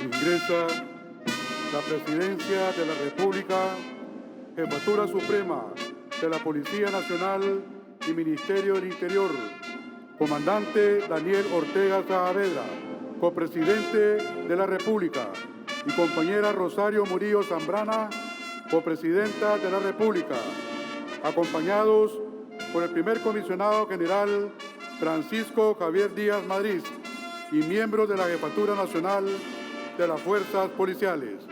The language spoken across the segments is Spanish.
Ingresa la Presidencia de la República, Jefatura Suprema de la Policía Nacional y Ministerio del Interior, Comandante Daniel Ortega Saavedra, Copresidente de la República, y compañera Rosario Murillo Zambrana, Copresidenta de la República, acompañados por el primer comisionado general Francisco Javier Díaz Madrid y miembros de la Jefatura Nacional de las Fuerzas Policiales.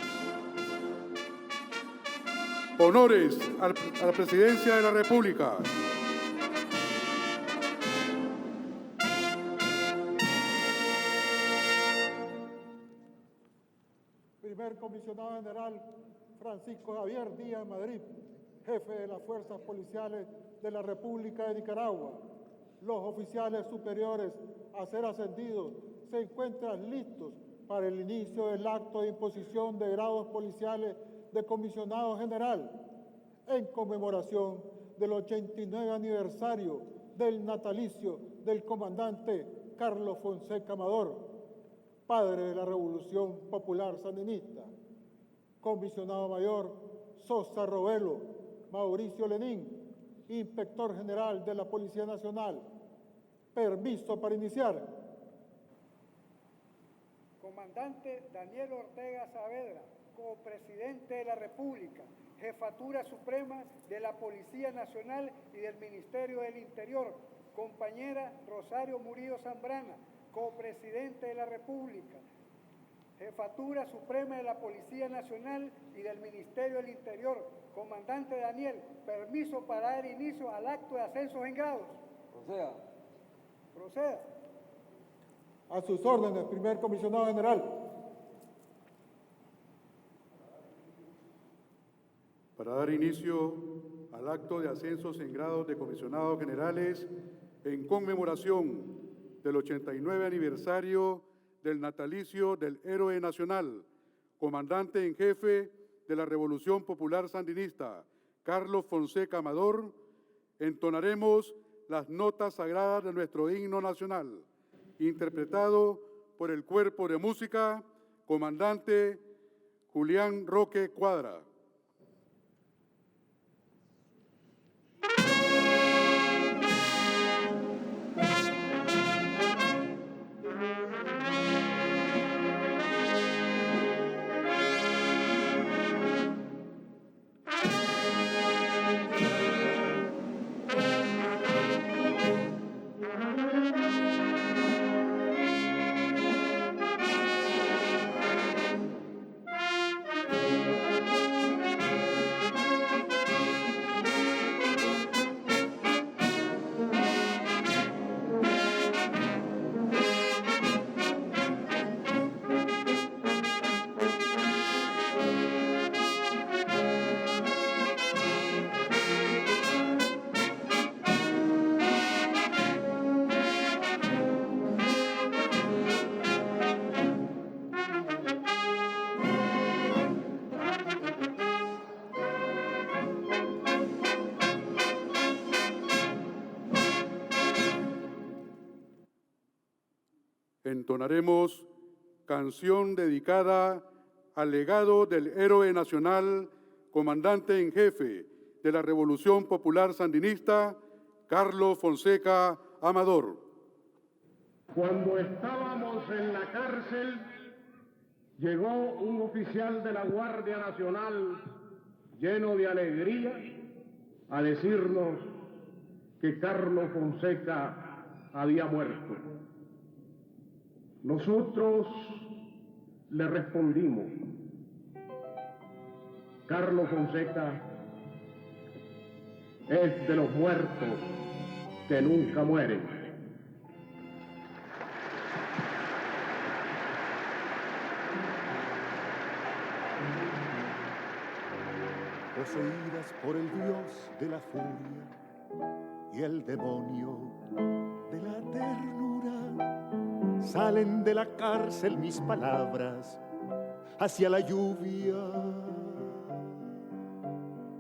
Honores a la Presidencia de la República. Primer comisionado general Francisco Javier Díaz Madrid, jefe de las Fuerzas Policiales de la República de Nicaragua. Los oficiales superiores a ser ascendidos se encuentran listos para el inicio del acto de imposición de grados policiales de comisionado general en conmemoración del 89 aniversario del natalicio del comandante Carlos Fonseca Amador, padre de la Revolución Popular Sandinista. Comisionado Mayor Sosa Robelo Mauricio Lenín, Inspector General de la Policía Nacional. Permiso para iniciar. Comandante Daniel Ortega Saavedra, Copresidente de la República, Jefatura Suprema de la Policía Nacional y del Ministerio del Interior, compañera Rosario Murillo Zambrana, Copresidente de la República, Jefatura Suprema de la Policía Nacional y del Ministerio del Interior, comandante Daniel, permiso para dar inicio al acto de ascensos en grados. Proceda. A sus órdenes, primer comisionado general. Para dar inicio al acto de ascensos en grados de comisionados generales en conmemoración del 89 aniversario del natalicio del héroe nacional, comandante en jefe de la Revolución Popular Sandinista, Carlos Fonseca Amador, entonaremos las notas sagradas de nuestro himno nacional, interpretado por el Cuerpo de Música, comandante Julián Roque Cuadra. Entonaremos canción dedicada al legado del héroe nacional, comandante en jefe de la Revolución Popular Sandinista, Carlos Fonseca Amador. Cuando estábamos en la cárcel, llegó un oficial de la Guardia Nacional lleno de alegría a decirnos que Carlos Fonseca había muerto. Nosotros le respondimos: Carlos Fonseca es de los muertos que nunca mueren. Poseídas por el dios de la furia y el demonio de la ternura, salen de la cárcel mis palabras hacia la lluvia,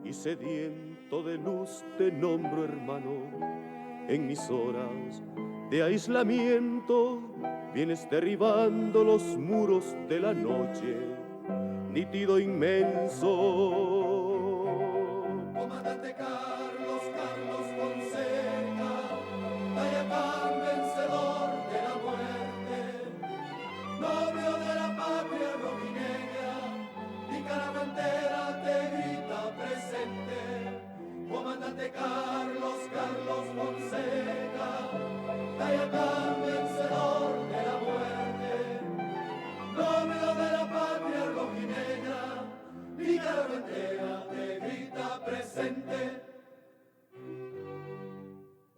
y sediento de luz te nombro hermano en mis horas de aislamiento, vienes derribando los muros de la noche, nítido inmenso. Comandante Carlos Fonseca, Tayacán vencedor de la muerte, novio de la patria rojinegra, Nicaragua entera te grita presente. Comandante Carlos Fonseca, Tayacán vencedor de la muerte, novio de la patria rojinegra, Nicaragua entera te grita presente.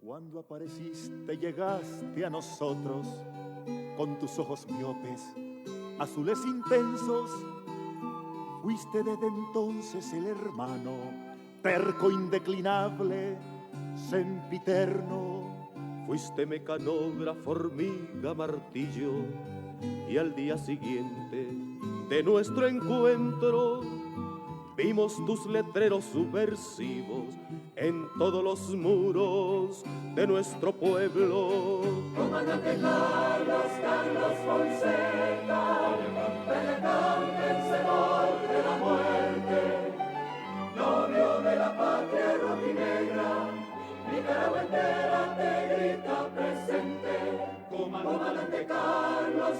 Cuando apareciste llegaste a nosotros con tus ojos miopes, azules intensos. Fuiste desde entonces el hermano, terco indeclinable, sempiterno. Fuiste mecanógrafo, hormiga, martillo, y al día siguiente de nuestro encuentro vimos tus letreros subversivos en todos los muros de nuestro pueblo. Comandante Carlos Fonseca, Tayacán vencedor de la muerte, novio de la patria rojinegra, Nicaragua entera te grita presente. Comandante Carlos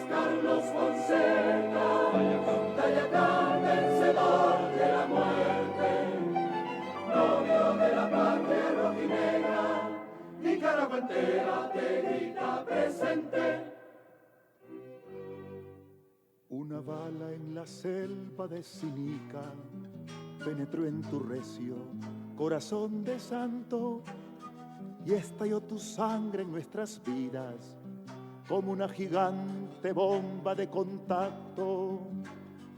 Fonseca, Tayacán vencedor de la muerte, novio de la patria rojinegra, Nicaragua entera te grita presente. Una bala en la selva de Sinica penetró en tu recio corazón de santo y estalló tu sangre en nuestras vidas como una gigante bomba de contacto,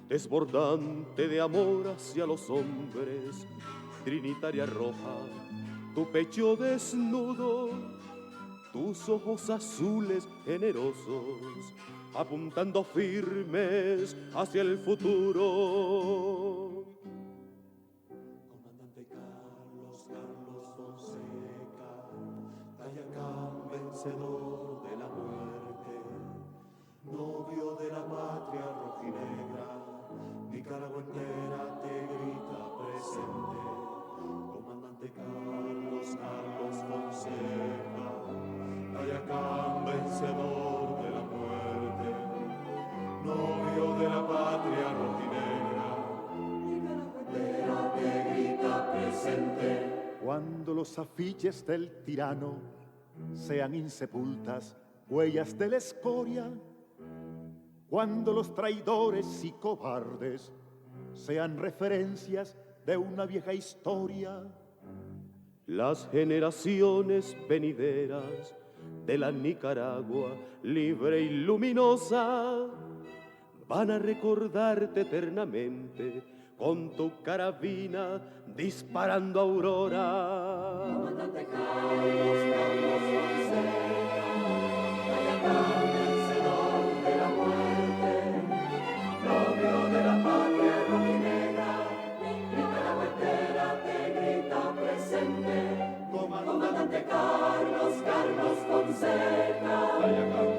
desbordante de amor hacia los hombres, trinitaria roja, tu pecho desnudo, tus ojos azules generosos, apuntando firmes hacia el futuro. Comandante Carlos Fonseca, Tayacán vencedor de la muerte, novio de la patria rojinegra, Nicaragua entera te grita presente. Comandante Carlos Fonseca, Tayacán vencedor de la muerte, novio de la patria rojinegra, Nicaragua entera te grita presente. Cuando los afiches del tirano sean insepultas huellas de la escoria, cuando los traidores y cobardes sean referencias de una vieja historia, las generaciones venideras de la Nicaragua libre y luminosa van a recordarte eternamente con tu carabina disparando aurora. Comandante Carlos Fonseca, Tayacán vencedor de la muerte, novio de la patria rojinegra, Nicaragua entera te grita presente. Comandante Carlos Fonseca,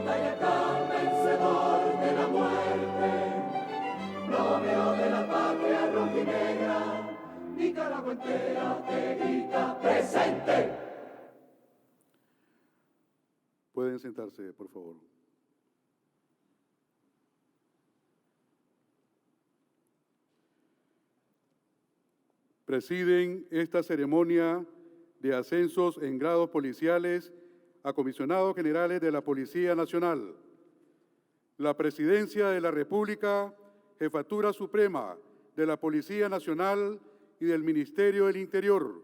Tayacán vencedor de la muerte, novio de la patria rojinegra, Nicaragua entera te grita presente. Pueden sentarse, por favor. Presiden esta ceremonia de ascensos en grados policiales a comisionados generales de la Policía Nacional, la Presidencia de la República, Jefatura Suprema de la Policía Nacional y del Ministerio del Interior,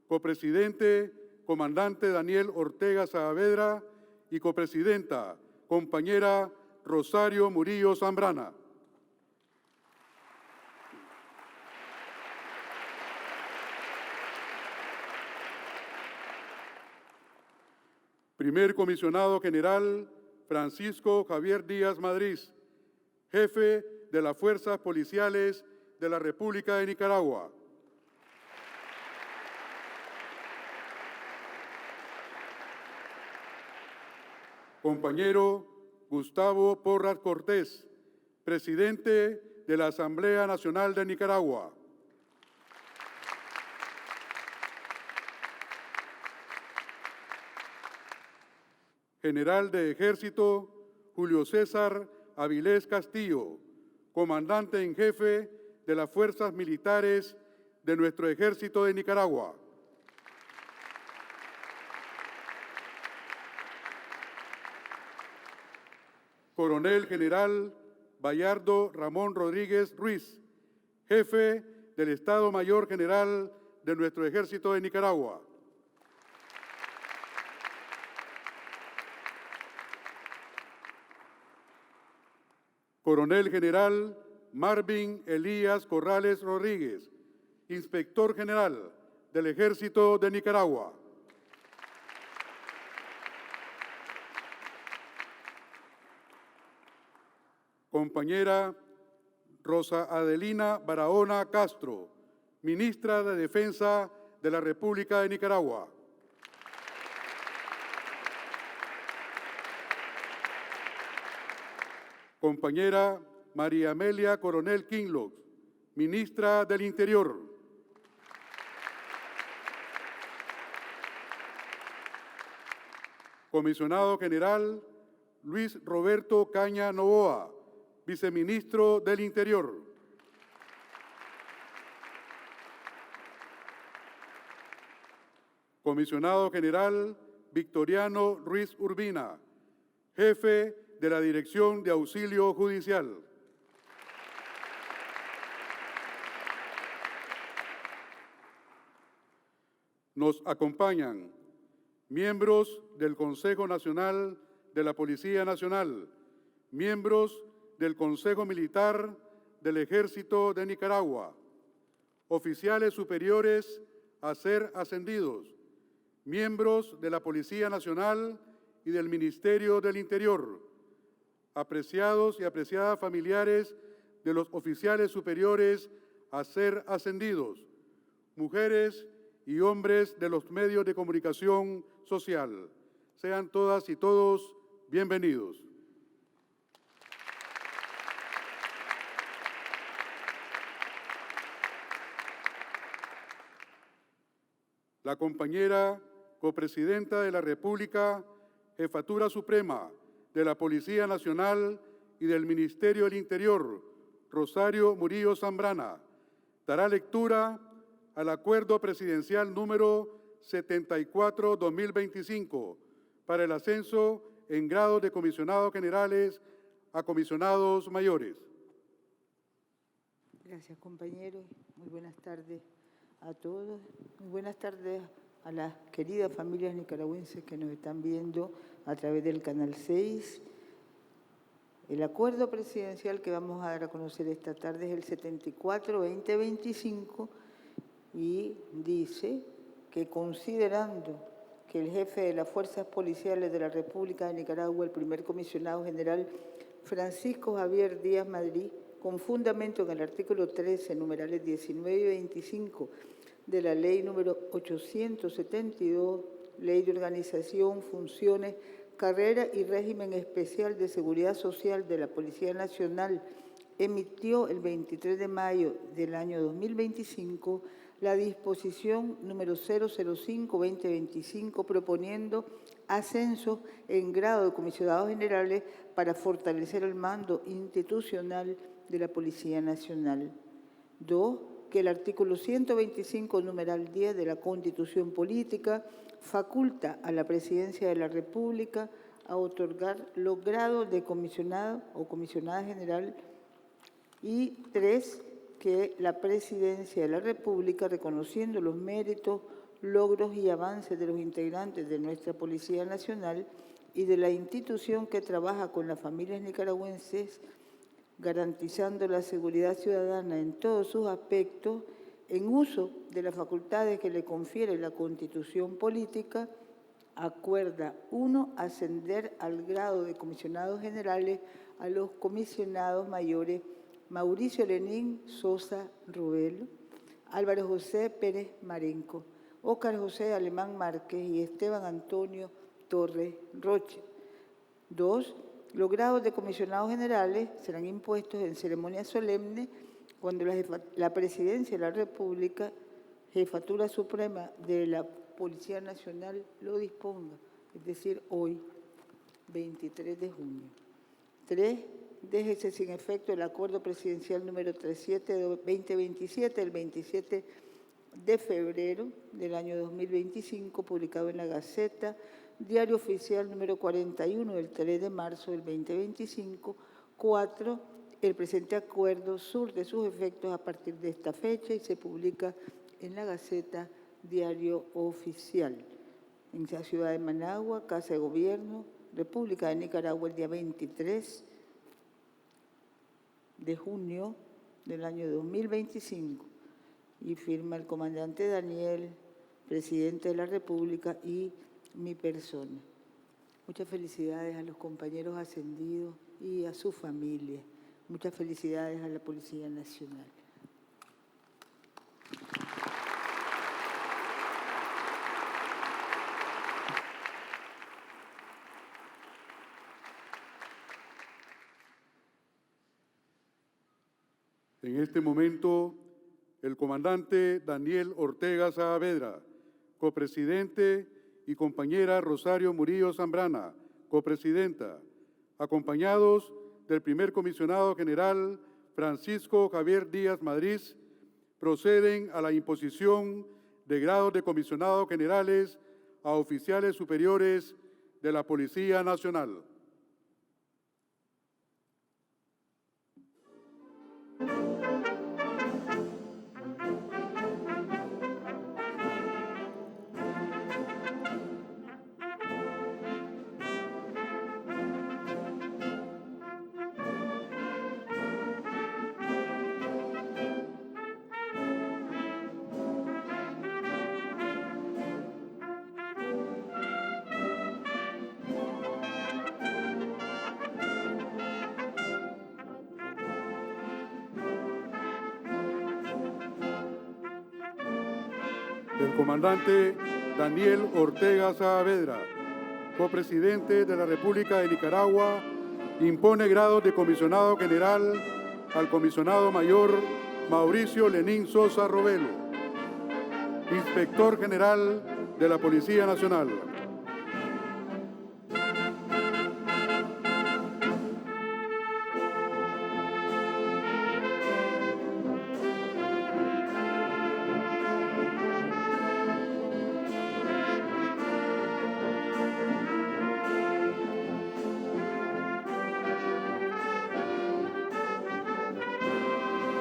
copresidente, comandante Daniel Ortega Saavedra y copresidenta, compañera Rosario Murillo Zambrana. Primer Comisionado General Francisco Javier Díaz Madrid, jefe de las Fuerzas Policiales de la República de Nicaragua. Compañero Gustavo Porras Cortés, presidente de la Asamblea Nacional de Nicaragua. General de Ejército Julio César Avilés Castillo, comandante en jefe de las Fuerzas Militares de nuestro Ejército de Nicaragua. Coronel General Bayardo Ramón Rodríguez Ruiz, jefe del Estado Mayor General de nuestro Ejército de Nicaragua. Coronel General Marvin Elías Corrales Rodríguez, Inspector General del Ejército de Nicaragua. Compañera Rosa Adelina Barahona Castro, Ministra de Defensa de la República de Nicaragua. Compañera María Amelia Coronel Kinloch, Ministra del Interior. Comisionado General Luis Roberto Caña Novoa, Viceministro del Interior. Comisionado General Victoriano Ruiz Urbina, Jefe de la Dirección de Auxilio Judicial. Nos acompañan miembros del Consejo Nacional de la Policía Nacional, miembros del Consejo Militar del Ejército de Nicaragua, oficiales superiores a ser ascendidos, miembros de la Policía Nacional y del Ministerio del Interior, apreciados y apreciadas familiares de los oficiales superiores a ser ascendidos, mujeres y hombres de los medios de comunicación social. Sean todas y todos bienvenidos. La compañera copresidenta de la República, Jefatura Suprema de la Policía Nacional y del Ministerio del Interior, Rosario Murillo Zambrana, dará lectura al Acuerdo Presidencial número 74-2025 para el ascenso en grados de comisionados generales a comisionados mayores. Gracias, compañeros. Muy buenas tardes a todos. Muy buenas tardes a las queridas familias nicaragüenses que nos están viendo a través del Canal 6. El acuerdo presidencial que vamos a dar a conocer esta tarde es el 74-2025 y dice que considerando que el jefe de las Fuerzas Policiales de la República de Nicaragua, el primer comisionado general Francisco Javier Díaz Madrid, con fundamento en el artículo 13, numerales 19 y 25 de la Ley número 872, Ley de Organización, Funciones, Carrera y Régimen Especial de Seguridad Social de la Policía Nacional, emitió el 23 de mayo del año 2025 la disposición número 005-2025 proponiendo ascensos en grado de comisionados generales para fortalecer el mando institucional de la Policía Nacional. 2. Que el artículo 125, numeral 10 de la Constitución Política faculta a la Presidencia de la República a otorgar los grados de comisionado o comisionada general. Y 3. Que la Presidencia de la República, reconociendo los méritos, logros y avances de los integrantes de nuestra Policía Nacional y de la institución que trabaja con las familias nicaragüenses, garantizando la seguridad ciudadana en todos sus aspectos, en uso de las facultades que le confiere la Constitución Política, acuerda: 1. Ascender al grado de comisionados generales a los comisionados mayores Mauricio Lenín Sosa Rubelo, Álvaro José Pérez Marenco, Óscar José Alemán Márquez y Esteban Antonio Torres Roche. 2. Los grados de comisionados generales serán impuestos en ceremonia solemne cuando la Presidencia de la República, Jefatura Suprema de la Policía Nacional, lo disponga, es decir, hoy, 23 de junio. 3. Déjese sin efecto el Acuerdo Presidencial número 37 de 2027, el 27 de febrero del año 2025, publicado en la Gaceta, Diario Oficial número 41 del 3 de marzo del 2025. 4. El presente acuerdo surte sus efectos a partir de esta fecha y se publica en la Gaceta Diario Oficial. En la ciudad de Managua, Casa de Gobierno, República de Nicaragua, el día 23 de junio del año 2025. Y firma el comandante Daniel, presidente de la República, y mi persona. Muchas felicidades a los compañeros ascendidos y a su familia. Muchas felicidades a la Policía Nacional. En este momento, el comandante Daniel Ortega Saavedra, copresidente, y compañera Rosario Murillo Zambrana, copresidenta, acompañados del primer comisionado general Francisco Javier Díaz Madrid, proceden a la imposición de grados de comisionados generales a oficiales superiores de la Policía Nacional. El comandante Daniel Ortega Saavedra, copresidente de la República de Nicaragua, impone grados de comisionado general al comisionado mayor Mauricio Lenín Sosa Robelo, inspector general de la Policía Nacional.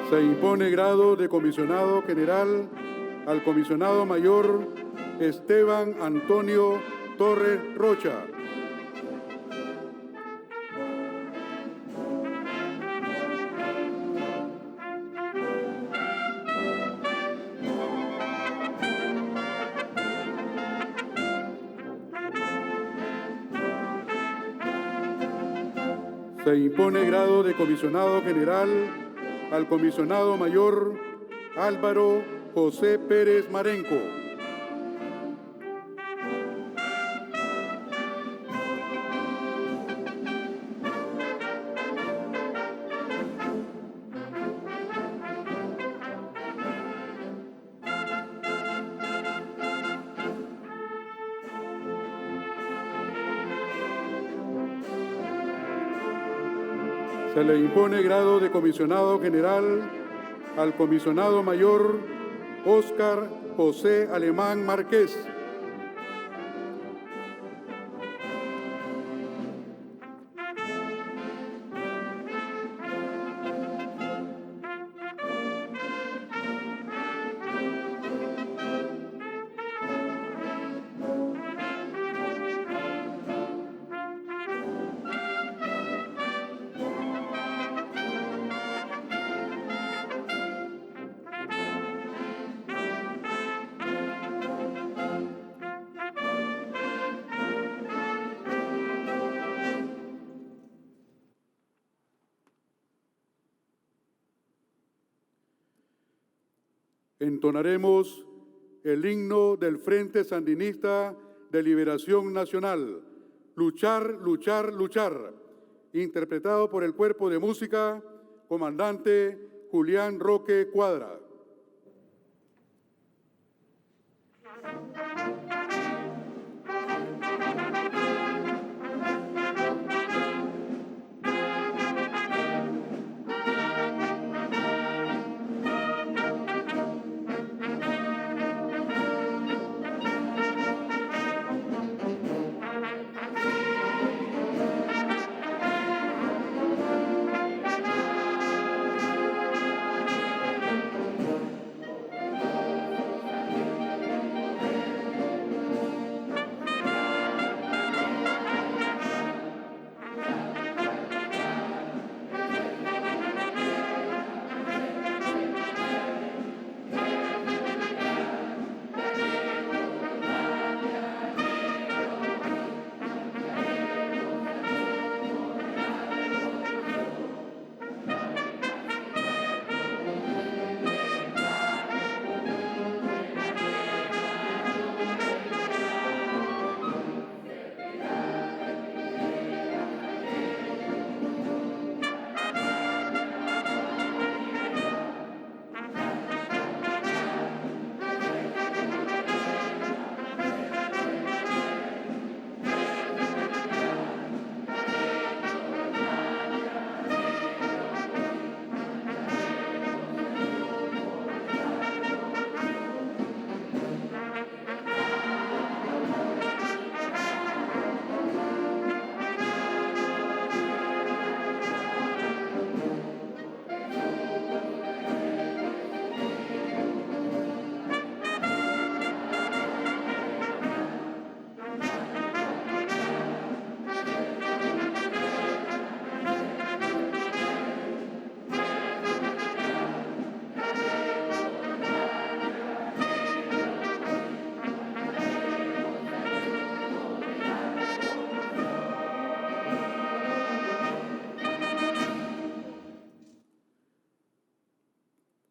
Se impone grado de comisionado general al comisionado mayor Esteban Antonio Torres Rocha. Se impone grado de comisionado general al comisionado mayor Álvaro José Pérez Marenco. Se le impone grado de comisionado general al comisionado mayor Óscar José Alemán Márquez. Entonaremos el himno del Frente Sandinista de Liberación Nacional, Luchar, luchar, luchar, interpretado por el Cuerpo de Música, comandante Julián Roque Cuadra.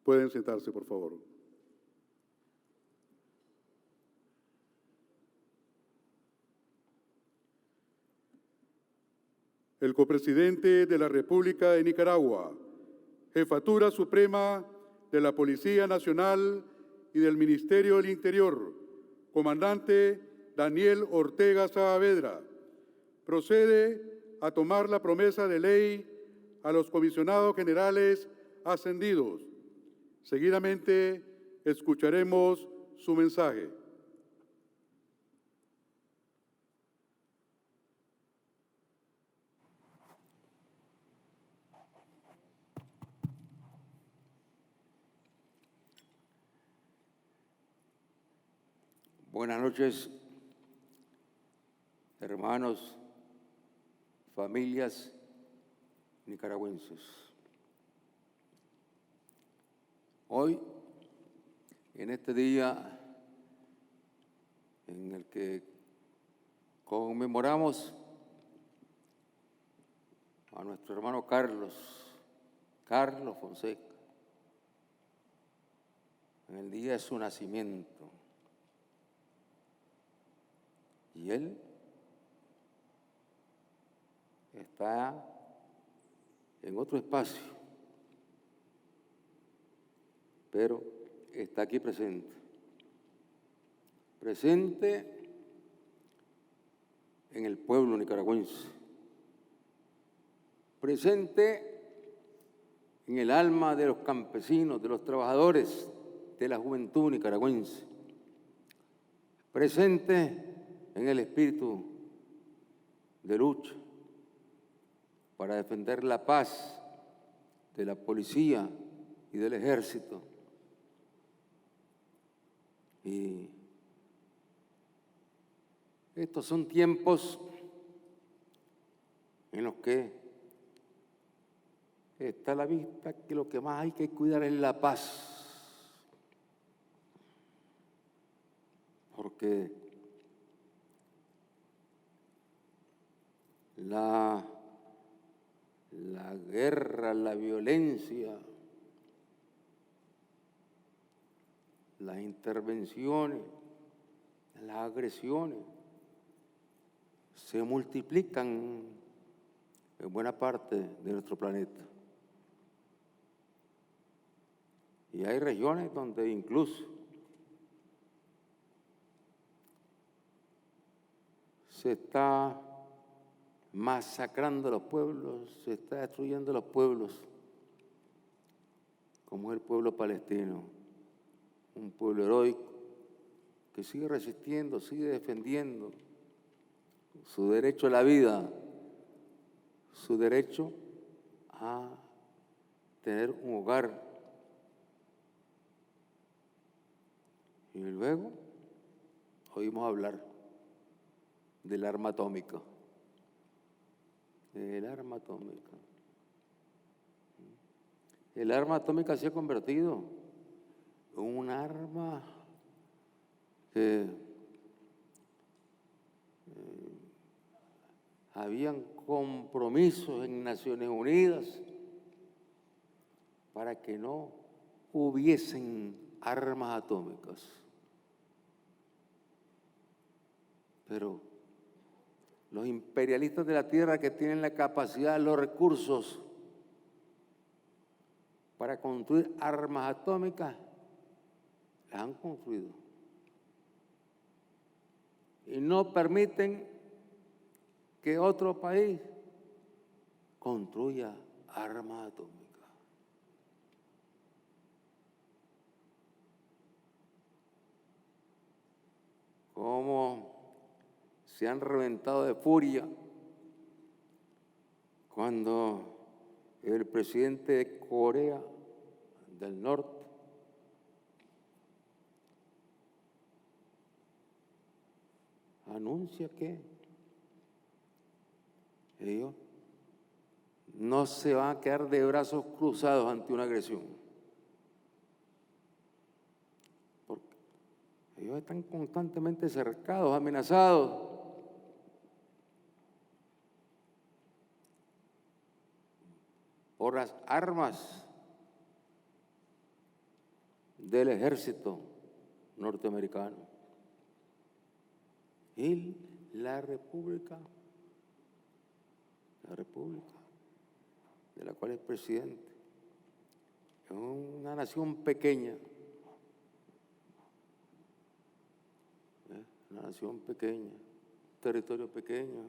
Pueden sentarse, por favor. El copresidente de la República de Nicaragua, Jefatura Suprema de la Policía Nacional y del Ministerio del Interior, comandante Daniel Ortega Saavedra, procede a tomar la promesa de ley a los comisionados generales ascendidos. Seguidamente escucharemos su mensaje. Buenas noches, hermanos, familias nicaragüenses. Hoy, en este día en el que conmemoramos a nuestro hermano Carlos Fonseca, en el día de su nacimiento, y él está en otro espacio, pero está aquí presente en el pueblo nicaragüense, presente en el alma de los campesinos, de los trabajadores, de la juventud nicaragüense, presente en el espíritu de lucha para defender la paz de la policía y del ejército. Y estos son tiempos en los que está a la vista que lo que más hay que cuidar es la paz, porque la guerra, la violencia, las intervenciones, las agresiones se multiplican en buena parte de nuestro planeta. Y hay regiones donde incluso se está masacrando los pueblos, se está destruyendo los pueblos, como es el pueblo palestino, un pueblo heroico que sigue resistiendo, sigue defendiendo su derecho a la vida, su derecho a tener un hogar. Y luego oímos hablar del arma atómica. El arma atómica. El arma atómica se ha convertido en un arma que habían compromisos en Naciones Unidas para que no hubiesen armas atómicas. Pero los imperialistas de la tierra que tienen la capacidad, los recursos para construir armas atómicas, las han construido. Y no permiten que otro país construya armas atómicas. Cómo se han reventado de furia cuando el presidente de Corea del Norte anuncia que ellos no se van a quedar de brazos cruzados ante una agresión. Porque ellos están constantemente cercados, amenazados. Por las armas del ejército norteamericano. Y la República de la cual es presidente, es una nación pequeña, una nación pequeña, un territorio pequeño,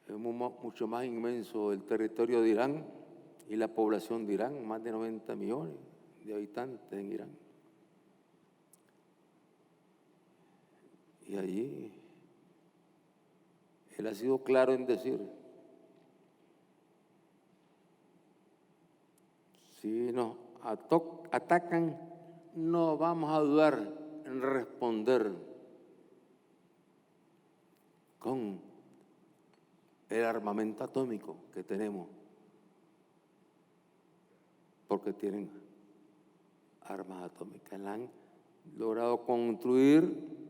es mucho más inmenso el territorio de Irán y la población de Irán, más de 90 millones de habitantes en Irán. Y allí él ha sido claro en decir, si nos atacan, no vamos a dudar en responder con el armamento atómico que tenemos, porque tienen armas atómicas. La han logrado construir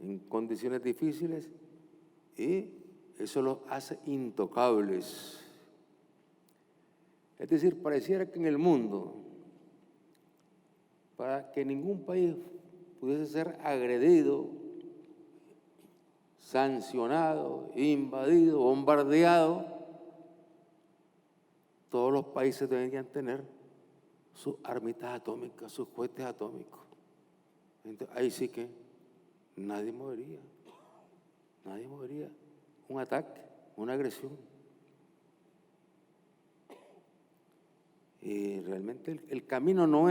en condiciones difíciles y eso los hace intocables. Es decir, pareciera que en el mundo, para que ningún país pudiese ser agredido, sancionado, invadido, bombardeado, todos los países deberían tener sus armitas atómicas, sus cohetes atómicos. Entonces, ahí sí que nadie movería un ataque, una agresión. Y realmente el camino no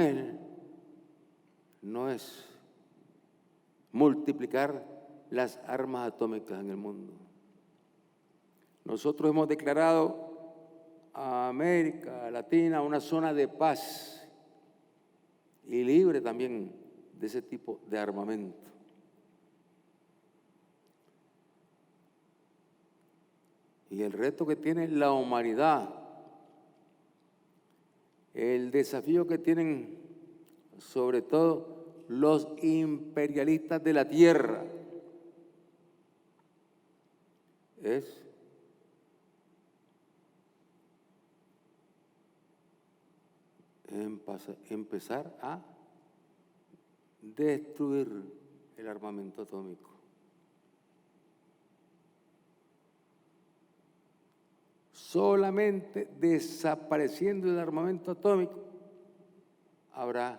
es multiplicar las armas atómicas en el mundo. Nosotros hemos declarado a América Latina una zona de paz y libre también de ese tipo de armamento. Y el reto que tiene la humanidad, el desafío que tienen sobre todo los imperialistas de la tierra, es empezar a destruir el armamento atómico. solamente desapareciendo el armamento atómico habrá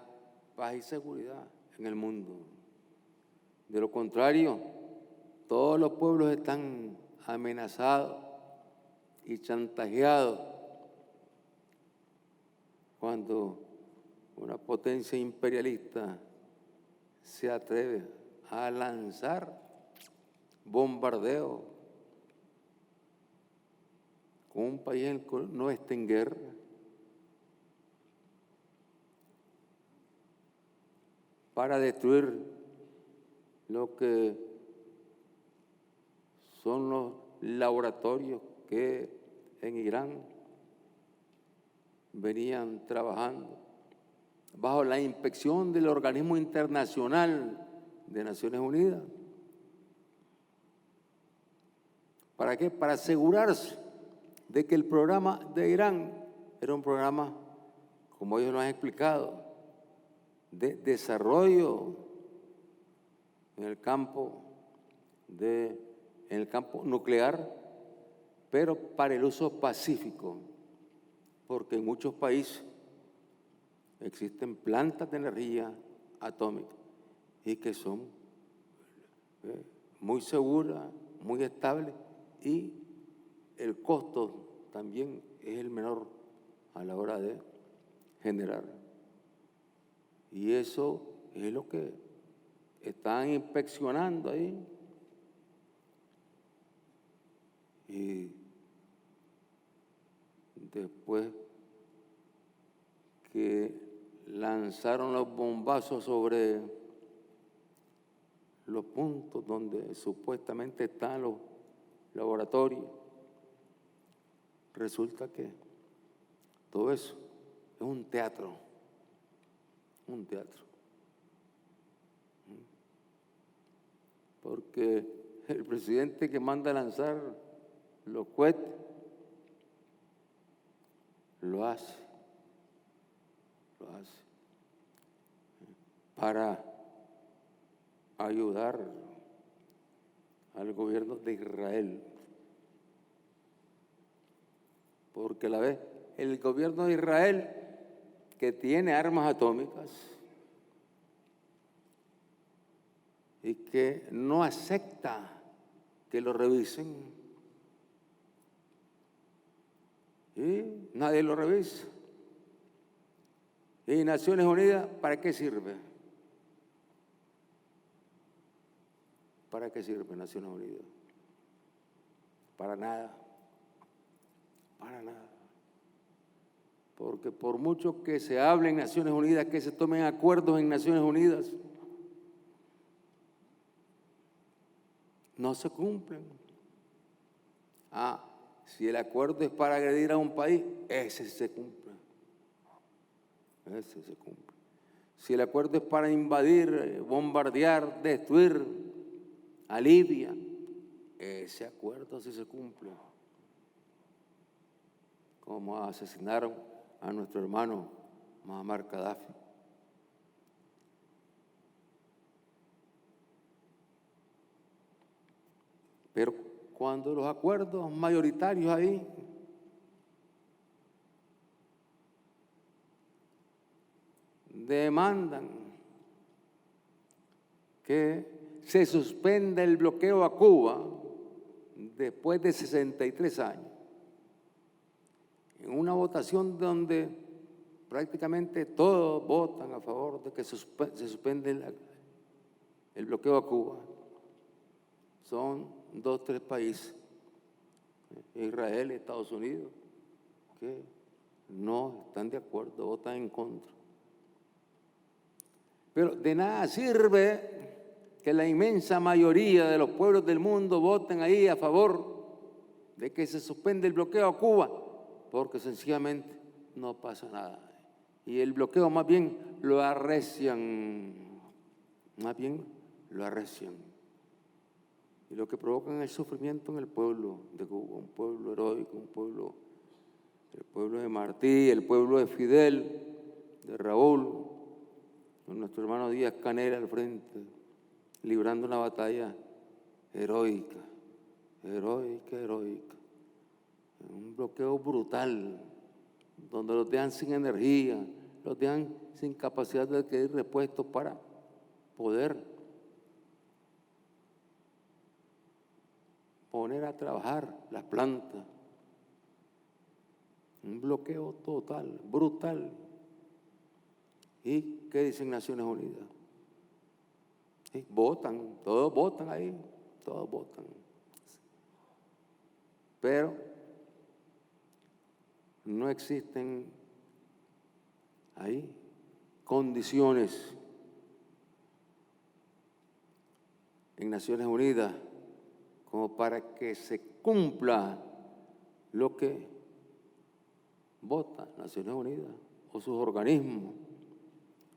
paz y seguridad en el mundo. De lo contrario, todos los pueblos están amenazados y chantajeados cuando una potencia imperialista se atreve a lanzar bombardeos con un país en el que no está en guerra. Para destruir lo que son los laboratorios que en Irán venían trabajando bajo la inspección del Organismo Internacional de Naciones Unidas. ¿Para qué? Para asegurarse de que el programa de Irán era un programa, como ellos lo han explicado, de desarrollo en el campo nuclear, pero para el uso pacífico, porque en muchos países existen plantas de energía atómica y que son muy seguras, muy estables, y el costo también es el menor a la hora de generar. Y eso es lo que están inspeccionando ahí. Y después que lanzaron los bombazos sobre los puntos donde supuestamente están los laboratorios, resulta que todo eso es un teatro. Porque el presidente que manda a lanzar los cohetes lo hace para ayudar al gobierno de Israel. Porque a la vez el gobierno de Israel, que tiene armas atómicas y que no acepta que lo revisen, y nadie lo revisa. ¿Y Naciones Unidas para qué sirve? ¿Para qué sirve Naciones Unidas? Para nada. Para nada. Porque por mucho que se hable en Naciones Unidas, que se tomen acuerdos en Naciones Unidas, no se cumplen. Si el acuerdo es para agredir a un país, ese se cumple. Ese se cumple. Si el acuerdo es para invadir, bombardear, destruir a Libia, ese acuerdo sí se cumple. Como asesinaron a nuestro hermano Muammar Gaddafi. Pero cuando los acuerdos mayoritarios ahí demandan que se suspenda el bloqueo a Cuba después de 63 años, en una votación donde prácticamente todos votan a favor de que se suspende el bloqueo a Cuba, son 2 o 3 países, Israel y Estados Unidos, que no están de acuerdo, votan en contra. Pero de nada sirve que la inmensa mayoría de los pueblos del mundo voten ahí a favor de que se suspende el bloqueo a Cuba, porque sencillamente no pasa nada. Y el bloqueo más bien lo arrecian, Y lo que provocan es sufrimiento en el pueblo de Cuba, un pueblo heroico, el pueblo de Martí, el pueblo de Fidel, de Raúl, con nuestro hermano Díaz Canel al frente, librando una batalla heroica. un bloqueo brutal, donde los dejan sin energía, los dejan sin capacidad de adquirir repuestos para poder poner a trabajar las plantas. Un bloqueo total, brutal. ¿Y qué dicen Naciones Unidas? ¿Sí? Votan, todos votan ahí, todos votan. Pero no existen ahí condiciones en Naciones Unidas como para que se cumpla lo que vota Naciones Unidas o sus organismos.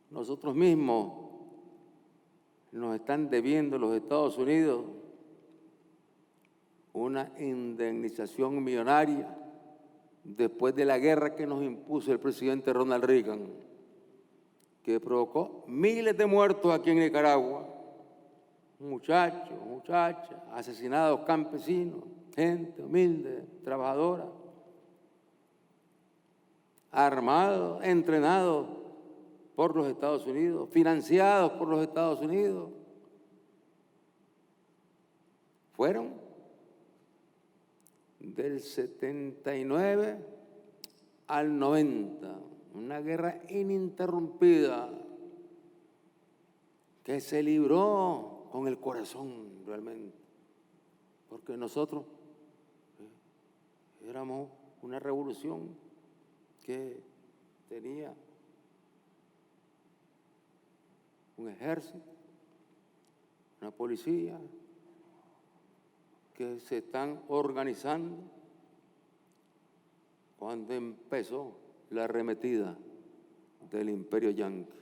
Nosotros mismos nos están debiendo los Estados Unidos una indemnización millonaria después de la guerra que nos impuso el presidente Ronald Reagan, que provocó miles de muertos aquí en Nicaragua, muchachos, muchachas, asesinados campesinos, gente humilde, trabajadora, armados, entrenados por los Estados Unidos, financiados por los Estados Unidos. Fueron del 79 al 90, una guerra ininterrumpida que se libró con el corazón realmente, porque nosotros éramos una revolución que tenía un ejército, una policía, que se están organizando cuando empezó la arremetida del Imperio Yanqui.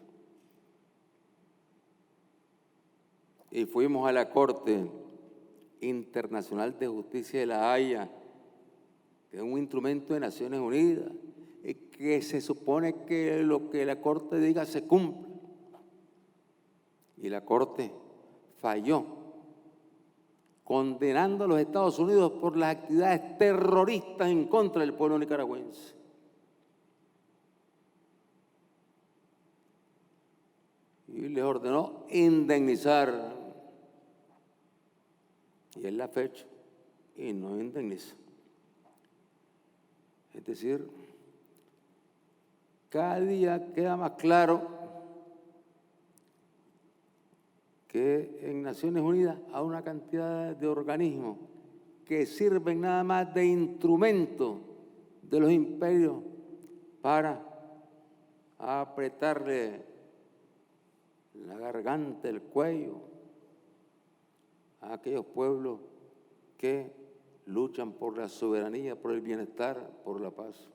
Y fuimos a la Corte Internacional de Justicia de La Haya, que es un instrumento de Naciones Unidas, y que se supone que lo que la Corte diga se cumple. Y la Corte falló, condenando a los Estados Unidos por las actividades terroristas en contra del pueblo nicaragüense. Y les ordenó indemnizar. Y es la fecha, y no indemniza. Es decir, cada día queda más claro que en Naciones Unidas hay una cantidad de organismos que sirven nada más de instrumento de los imperios para apretarle la garganta, el cuello a aquellos pueblos que luchan por la soberanía, por el bienestar, por la paz.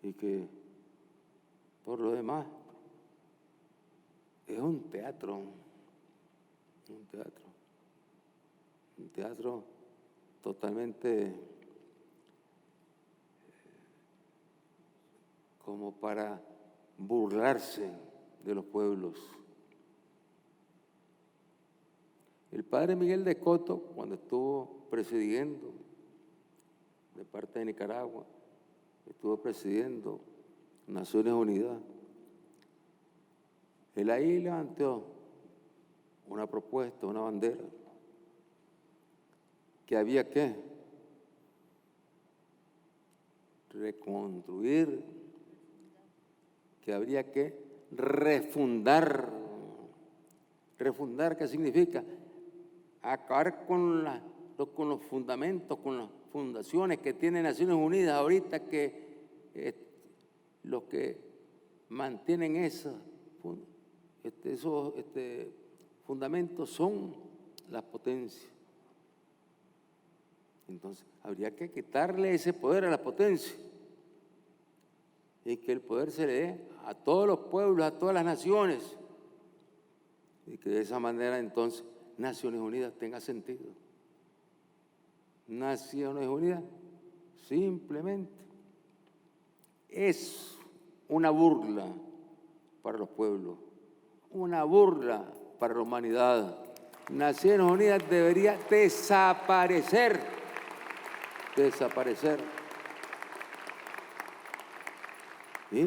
Y que, por lo demás, es un teatro totalmente como para burlarse de los pueblos. El padre Miguel de Coto, cuando estuvo presidiendo de parte de Nicaragua, estuvo presidiendo Naciones Unidas, él ahí levantó una propuesta, una bandera, que había que reconstruir, que habría que refundar. ¿Refundar qué significa? Acabar con los fundamentos, con las fundaciones que tiene Naciones Unidas ahorita, que los que mantienen esos fundamentos son las potencias. Entonces, habría que quitarle ese poder a las potencias y que el poder se le dé a todos los pueblos, a todas las naciones, y que de esa manera entonces Naciones Unidas tenga sentido. Naciones Unidas simplemente es una burla para los pueblos, una burla para la humanidad. Naciones Unidas debería desaparecer. Desaparecer. Y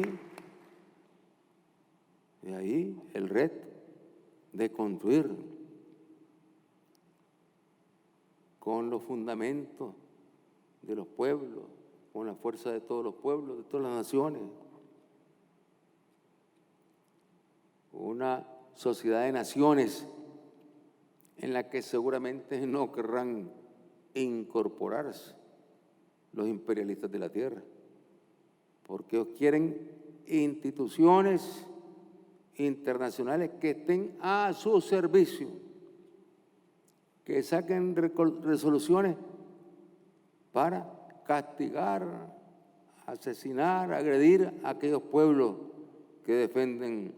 de ahí el reto de construir con los fundamentos de los pueblos, con la fuerza de todos los pueblos, de todas las naciones, una sociedad de naciones en la que seguramente no querrán incorporarse los imperialistas de la tierra, porque ellos quieren instituciones internacionales que estén a su servicio, que saquen resoluciones para castigar, asesinar, agredir a aquellos pueblos que defienden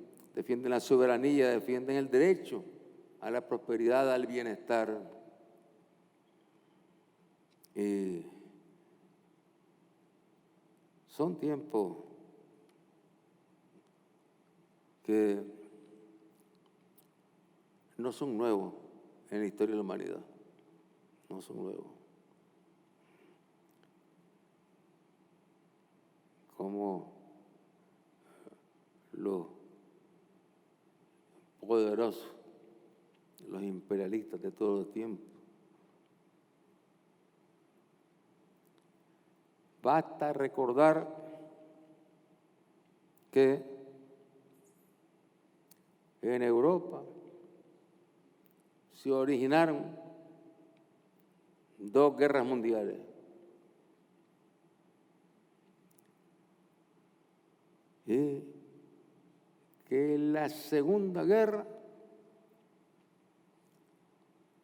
la soberanía, defienden el derecho a la prosperidad, al bienestar. Son tiempos que no son nuevos en la historia de la humanidad, no son nuevos. Como los poderosos, los imperialistas de todo el tiempo. Basta recordar que en Europa se originaron 2 guerras mundiales. Y que la Segunda Guerra,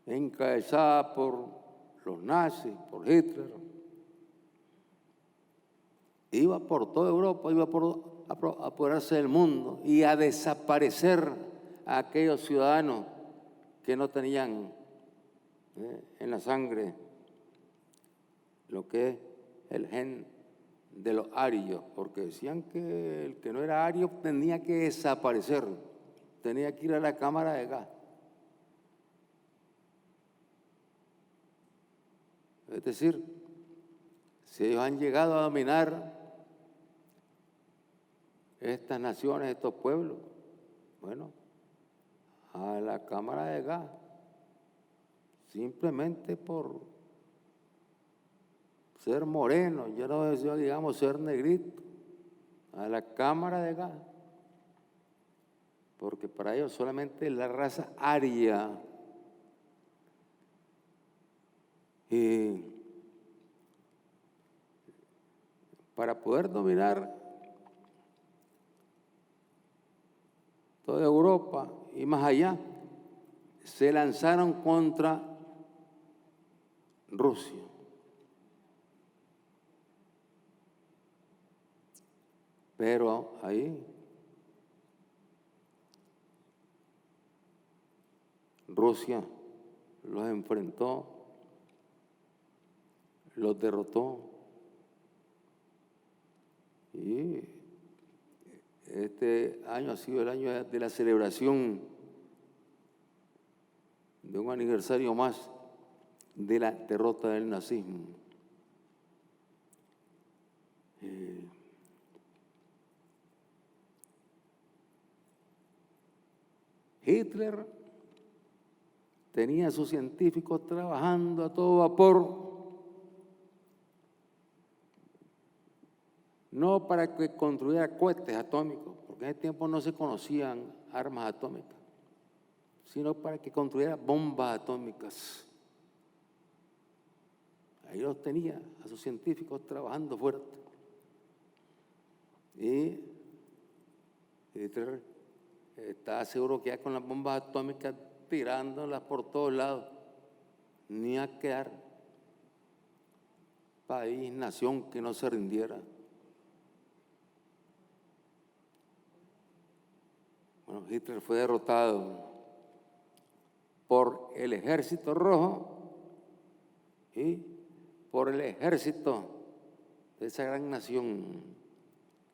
encabezada por los nazis, por Hitler, iba por toda Europa, iba a apoderarse del mundo y a desaparecer a aquellos ciudadanos que no tenían en la sangre lo que es el gen de los arios, porque decían que el que no era ario tenía que desaparecer, tenía que ir a la cámara de gas. Es decir, si ellos han llegado a dominar estas naciones, estos pueblos, bueno, a la cámara de gas, simplemente por ser moreno, yo no deseo, digamos, ser negrito, a la cámara de gas, porque para ellos solamente la raza aria. Y para poder dominar toda Europa y más allá, se lanzaron contra Rusia. Pero ahí Rusia los enfrentó, los derrotó. Y este año ha sido el año de la celebración de un aniversario más de la derrota del nazismo. Hitler tenía a sus científicos trabajando a todo vapor, no para que construyera cohetes atómicos, porque en ese tiempo no se conocían armas atómicas, sino para que construyera bombas atómicas. Ahí los tenía a sus científicos trabajando fuerte. Y Hitler estaba seguro que ya con las bombas atómicas tirándolas por todos lados, ni a quedar país, nación que no se rindiera. Bueno, Hitler fue derrotado por el Ejército Rojo y por el ejército de esa gran nación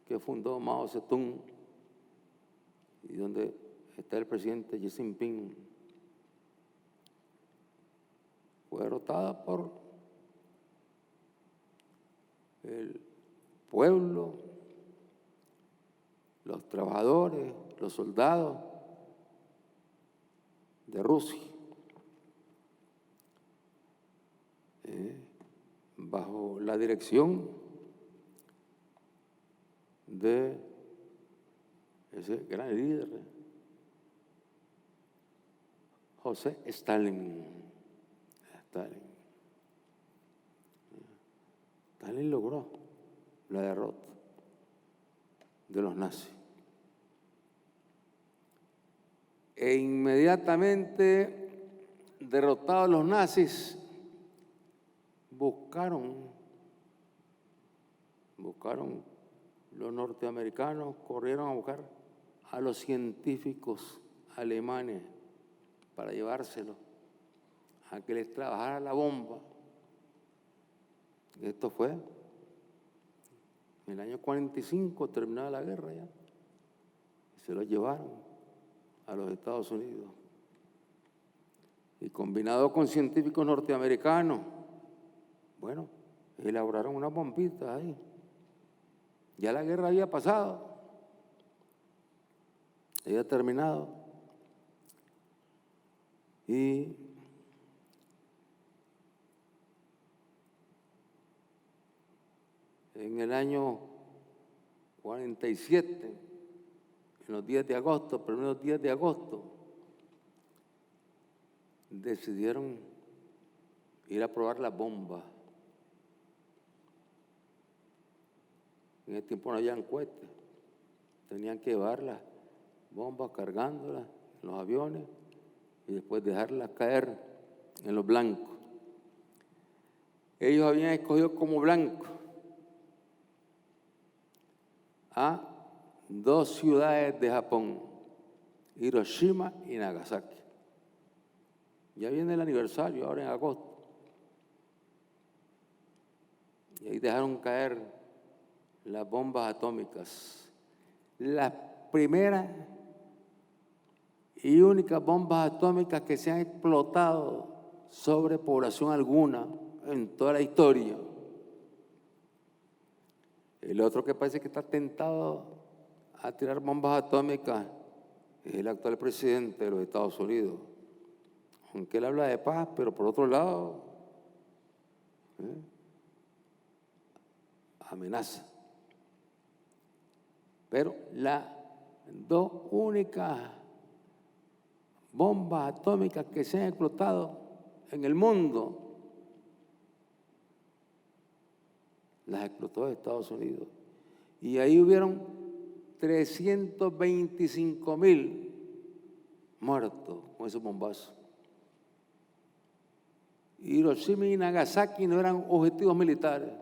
que fundó Mao Zedong y donde está el presidente Xi Jinping. fue derrotada por el pueblo, los trabajadores, los soldados de Rusia, bajo la dirección de ese gran líder, José Stalin. Stalin logró la derrota de los nazis. E inmediatamente derrotados los nazis, buscaron los norteamericanos, corrieron a buscar a los científicos alemanes para llevárselos a que les trabajara la bomba. Esto fue en el año 45, terminada la guerra ya, y se los llevaron a los Estados Unidos. Y combinado con científicos norteamericanos, bueno, elaboraron unas bombitas ahí. Ya la guerra había pasado, había terminado. Y en el año 47, en los días de agosto, primeros días de agosto, decidieron ir a probar las bombas. En ese tiempo no habían cohetes, tenían que llevar las bombas cargándolas en los aviones y después dejarlas caer en los blancos. Ellos habían escogido como blanco a dos ciudades de Japón, Hiroshima y Nagasaki. Ya viene el aniversario, ahora en agosto. Y ahí dejaron caer las bombas atómicas. Las primeras y únicas bombas atómicas que se han explotado sobre población alguna en toda la historia. El otro que parece que está tentado a tirar bombas atómicas es el actual presidente de los Estados Unidos. Aunque él habla de paz, pero por otro lado, amenaza. Pero las dos únicas bombas atómicas que se han explotado en el mundo las explotó Estados Unidos. Y ahí hubieron 325,000 muertos con esos bombazos. Hiroshima y Nagasaki no eran objetivos militares.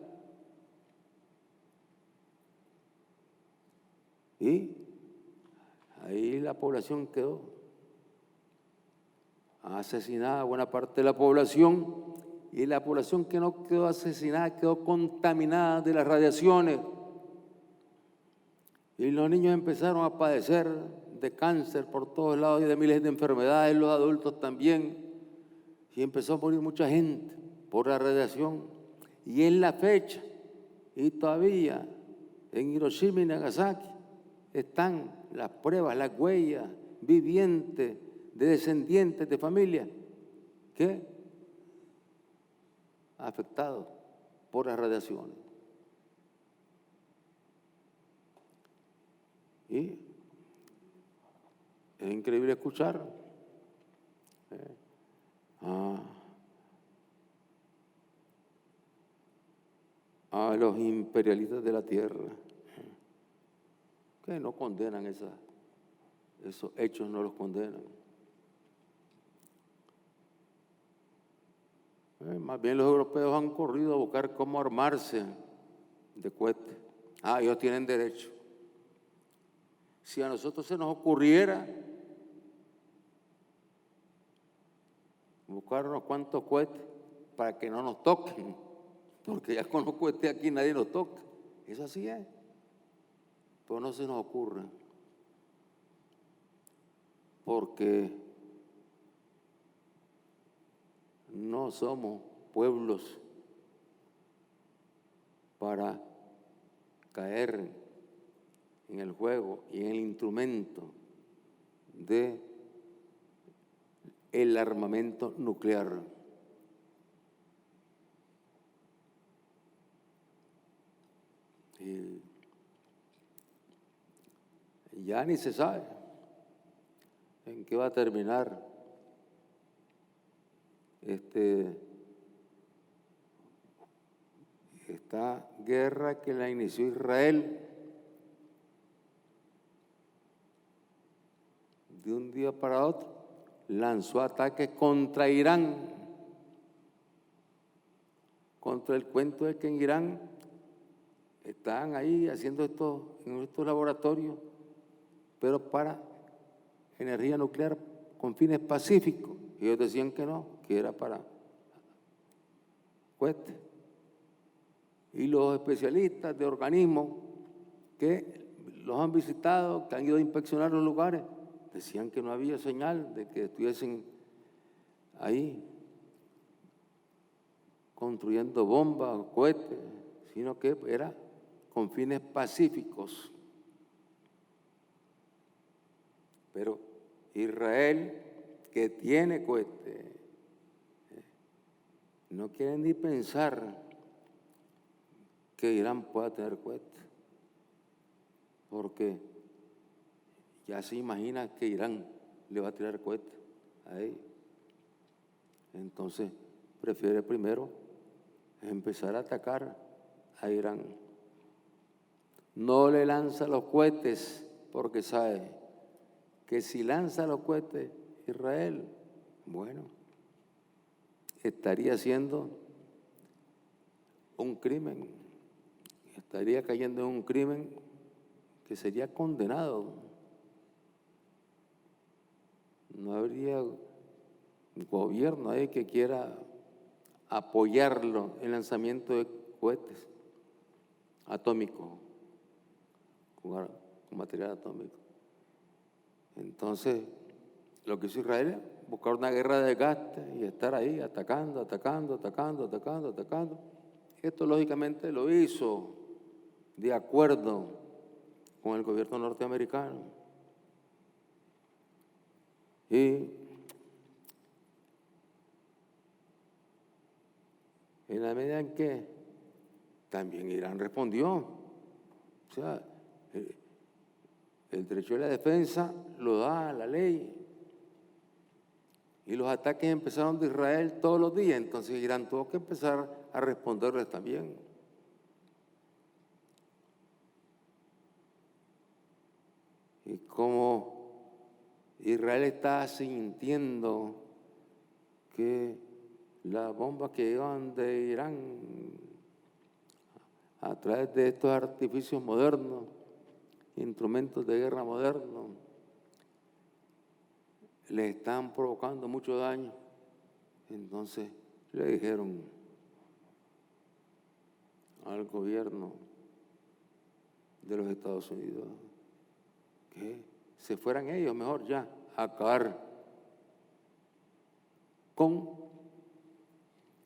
Y ahí la población quedó asesinada, buena parte de la población, y la población que no quedó asesinada quedó contaminada de las radiaciones. Y los niños empezaron a padecer de cáncer por todos lados y de miles de enfermedades, los adultos también. Y empezó a morir mucha gente por la radiación. Y en la fecha, y todavía en Hiroshima y Nagasaki, están las pruebas, las huellas vivientes de descendientes de familias que afectados por las radiaciones. Y es increíble escuchar a los imperialistas de la tierra que no condenan esos hechos, no los condenan. Más bien los europeos han corrido a buscar cómo armarse de cohetes. Ellos tienen derecho. Si a nosotros se nos ocurriera buscar unos cuantos cohetes para que no nos toquen, porque ya con los cohetes aquí nadie nos toca. Eso así es. Pero no se nos ocurre. no somos pueblos para caer en el juego y en el instrumento de el armamento nuclear. Y ya ni se sabe en qué va a terminar esta guerra que la inició Israel de un día para otro. Lanzó ataques contra Irán, contra el cuento de que en Irán estaban ahí haciendo en estos laboratorios, pero para energía nuclear con fines pacíficos. Y ellos decían que no, que era para cohetes. Y los especialistas de organismos que los han visitado, que han ido a inspeccionar los lugares, decían que no había señal de que estuviesen ahí construyendo bombas o cohetes, sino que era con fines pacíficos. Pero Israel, que tiene cohetes, no quiere ni pensar que Irán pueda tener cohetes, porque ya se imagina que Irán le va a tirar cohetes a ellos. Entonces, prefiere primero empezar a atacar a Irán. No le lanza los cohetes porque sabe que si lanza los cohetes Israel, bueno, estaría haciendo un crimen, estaría cayendo en un crimen que sería condenado. No habría gobierno ahí que quiera apoyarlo en el lanzamiento de cohetes atómicos, con material atómico. Entonces, lo que hizo Israel es buscar una guerra de desgaste y estar ahí atacando. Esto lógicamente lo hizo de acuerdo con el gobierno norteamericano. Y en la medida en que también Irán respondió, o sea, el derecho de la defensa lo da la ley, y los ataques empezaron de Israel todos los días, entonces Irán tuvo que empezar a responderles también. Y como Israel está sintiendo que las bombas que llegan de Irán a través de estos artificios modernos, instrumentos de guerra modernos, le están provocando mucho daño, entonces le dijeron al gobierno de los Estados Unidos que se fueran ellos mejor ya a acabar con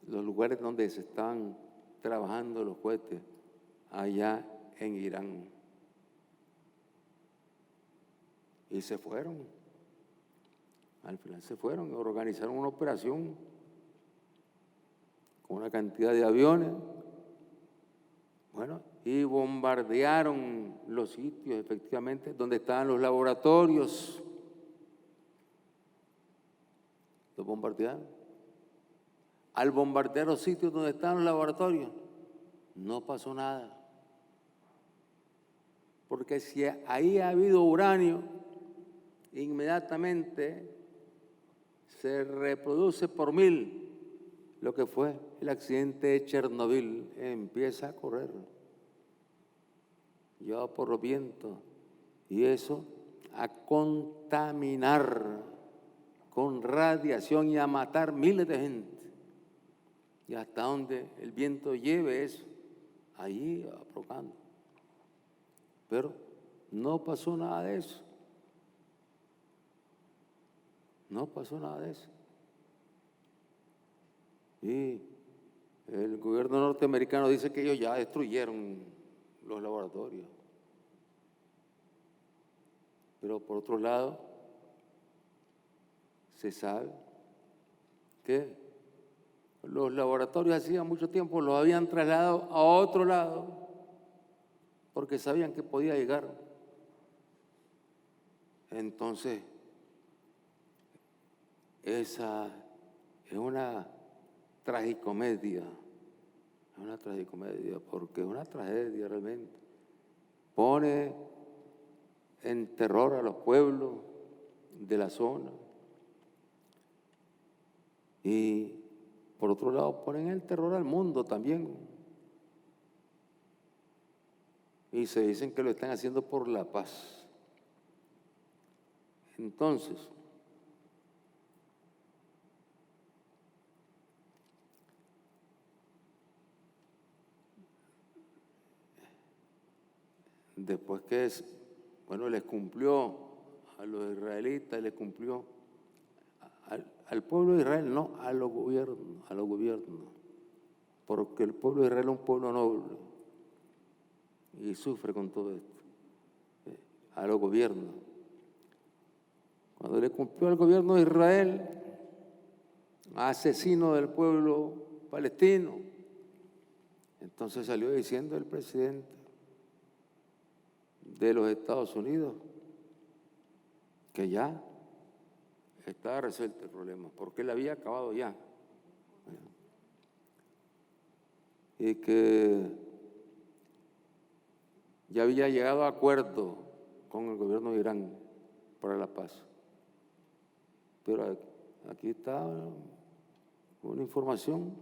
los lugares donde se están trabajando los cohetes allá en Irán. Y se fueron. Al final se fueron, organizaron una operación con una cantidad de aviones, bueno, y bombardearon los sitios, efectivamente, donde estaban los laboratorios. Los bombardearon. Al bombardear los sitios donde estaban los laboratorios, no pasó nada. Porque si ahí ha habido uranio, inmediatamente se reproduce por 1000 lo que fue el accidente de Chernobyl. Empieza a correr, llevado por los vientos, y eso a contaminar con radiación y a matar miles de gente. Y hasta donde el viento lleve eso, ahí va provocando. Pero no pasó nada de eso. No pasó nada de eso. Y el gobierno norteamericano dice que ellos ya destruyeron los laboratorios. Pero por otro lado, se sabe que los laboratorios hacía mucho tiempo los habían trasladado a otro lado porque sabían que podía llegar. Entonces, esa es una tragicomedia, porque es una tragedia realmente. Pone en terror a los pueblos de la zona y por otro lado ponen el terror al mundo también. Y se dicen que lo están haciendo por la paz. Entonces, después que les cumplió a los israelitas, les cumplió al pueblo de Israel, no a los gobiernos, porque el pueblo de Israel es un pueblo noble y sufre con todo esto, a los gobiernos. Cuando le cumplió al gobierno de Israel, asesino del pueblo palestino, entonces salió diciendo el presidente de los Estados Unidos que ya estaba resuelto el problema, porque él había acabado ya. Y que ya había llegado a acuerdo con el gobierno de Irán para la paz. Pero aquí está una información.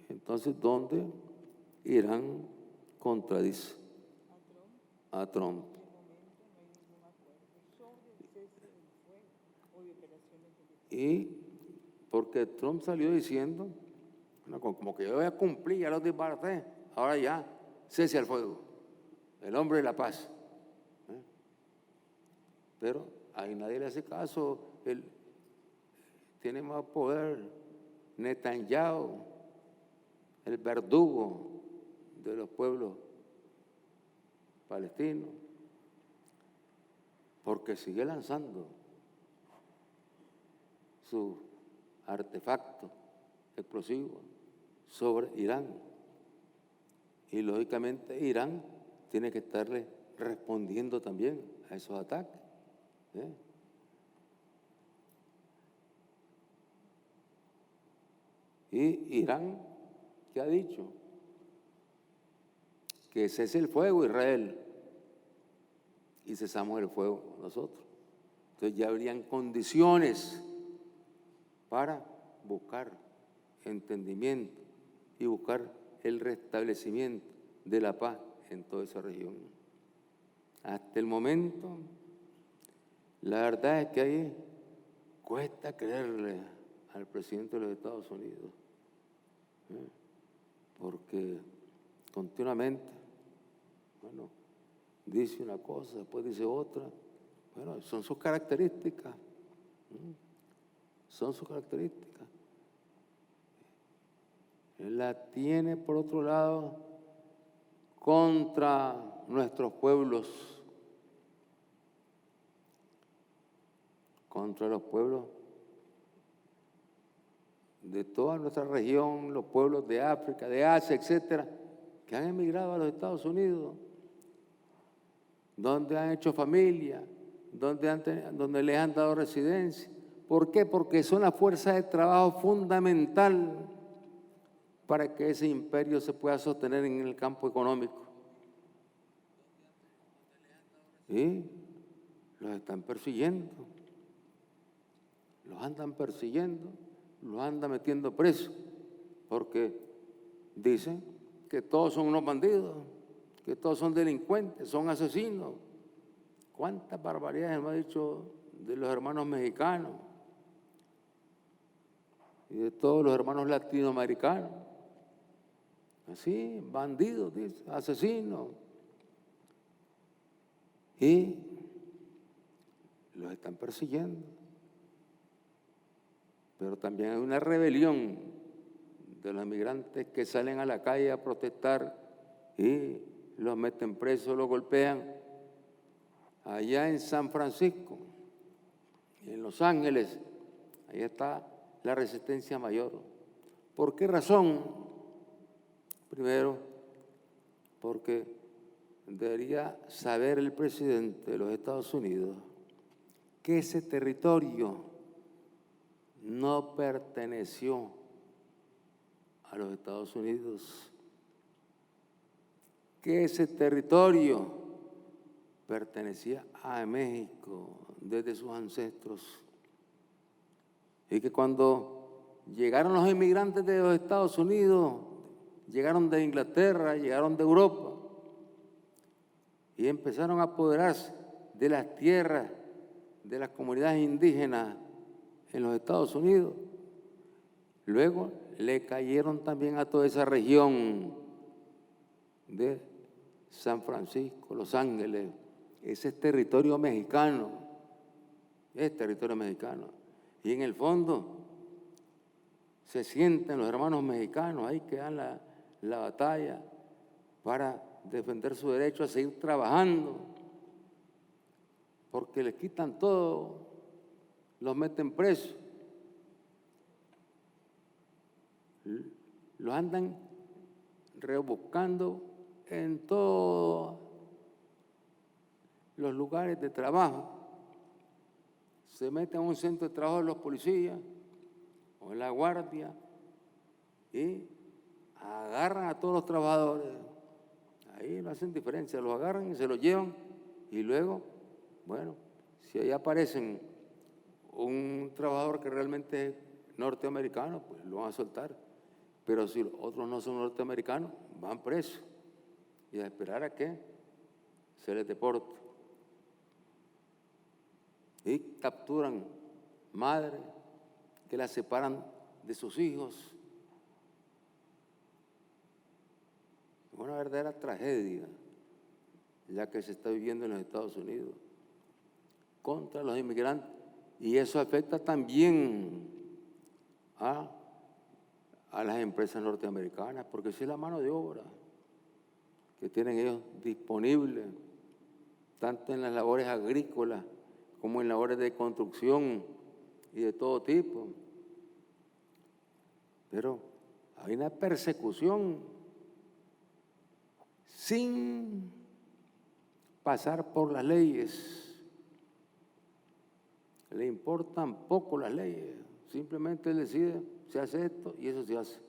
Entonces, ¿dónde Irán contradice a Trump? Y porque Trump salió diciendo, bueno, como que yo voy a cumplir, ya lo disparé, ahora ya, cese al fuego, el hombre de la paz. Pero ahí nadie le hace caso, él tiene más poder, Netanyahu, el verdugo de los pueblos palestinos, porque sigue lanzando sus artefactos explosivos sobre Irán. Y lógicamente Irán tiene que estarle respondiendo también a esos ataques. Y Irán, ¿qué ha dicho? Que cese el fuego Israel y cesamos el fuego nosotros. Entonces ya habrían condiciones para buscar entendimiento y buscar el restablecimiento de la paz en toda esa región. Hasta el momento, la verdad es que ahí cuesta creerle al presidente de los Estados Unidos, porque continuamente, dice una cosa, después dice otra. Bueno, son sus características. Son sus características. Él la tiene, por otro lado, contra nuestros pueblos, contra los pueblos de toda nuestra región, los pueblos de África, de Asia, etcétera, que han emigrado a los Estados Unidos, donde han hecho familia, donde les han dado residencia. ¿Por qué? Porque son la fuerza de trabajo fundamental para que ese imperio se pueda sostener en el campo económico. Y los están persiguiendo, los andan persiguiendo, los andan metiendo presos, porque dicen que todos son unos bandidos, que todos son delincuentes, son asesinos. ¿Cuántas barbaridades hemos dicho de los hermanos mexicanos y de todos los hermanos latinoamericanos? Así, bandidos, dice, asesinos. Y los están persiguiendo. Pero también hay una rebelión de los migrantes que salen a la calle a protestar y los meten presos, los golpean. Allá en San Francisco, en Los Ángeles, ahí está la resistencia mayor. ¿Por qué razón? Primero, porque debería saber el presidente de los Estados Unidos que ese territorio no perteneció a los Estados Unidos, que ese territorio pertenecía a México desde sus ancestros, y que cuando llegaron los inmigrantes de los Estados Unidos, llegaron de Inglaterra, llegaron de Europa, y empezaron a apoderarse de las tierras de las comunidades indígenas en los Estados Unidos, luego le cayeron también a toda esa región de San Francisco, Los Ángeles. Ese es territorio mexicano, es territorio mexicano. Y en el fondo se sienten los hermanos mexicanos ahí que dan la batalla para defender su derecho a seguir trabajando, porque les quitan todo, los meten presos, los andan rebuscando en todos los lugares de trabajo. Se meten a un centro de trabajo de los policías o en la guardia y agarran a todos los trabajadores. Ahí no hacen diferencia, los agarran y se los llevan, y luego, bueno, si ahí aparecen un trabajador que realmente es norteamericano, pues lo van a soltar. Pero si los otros no son norteamericanos, van presos y a esperar a que se les deporte. Y capturan madres que las separan de sus hijos. Es una verdadera tragedia la que se está viviendo en los Estados Unidos contra los inmigrantes, y eso afecta también a las empresas norteamericanas, porque esa es la mano de obra que tienen ellos disponible, tanto en las labores agrícolas como en labores de construcción y de todo tipo. Pero hay una persecución sin pasar por las leyes. Le importan poco las leyes, simplemente él decide, se hace esto y eso se hace.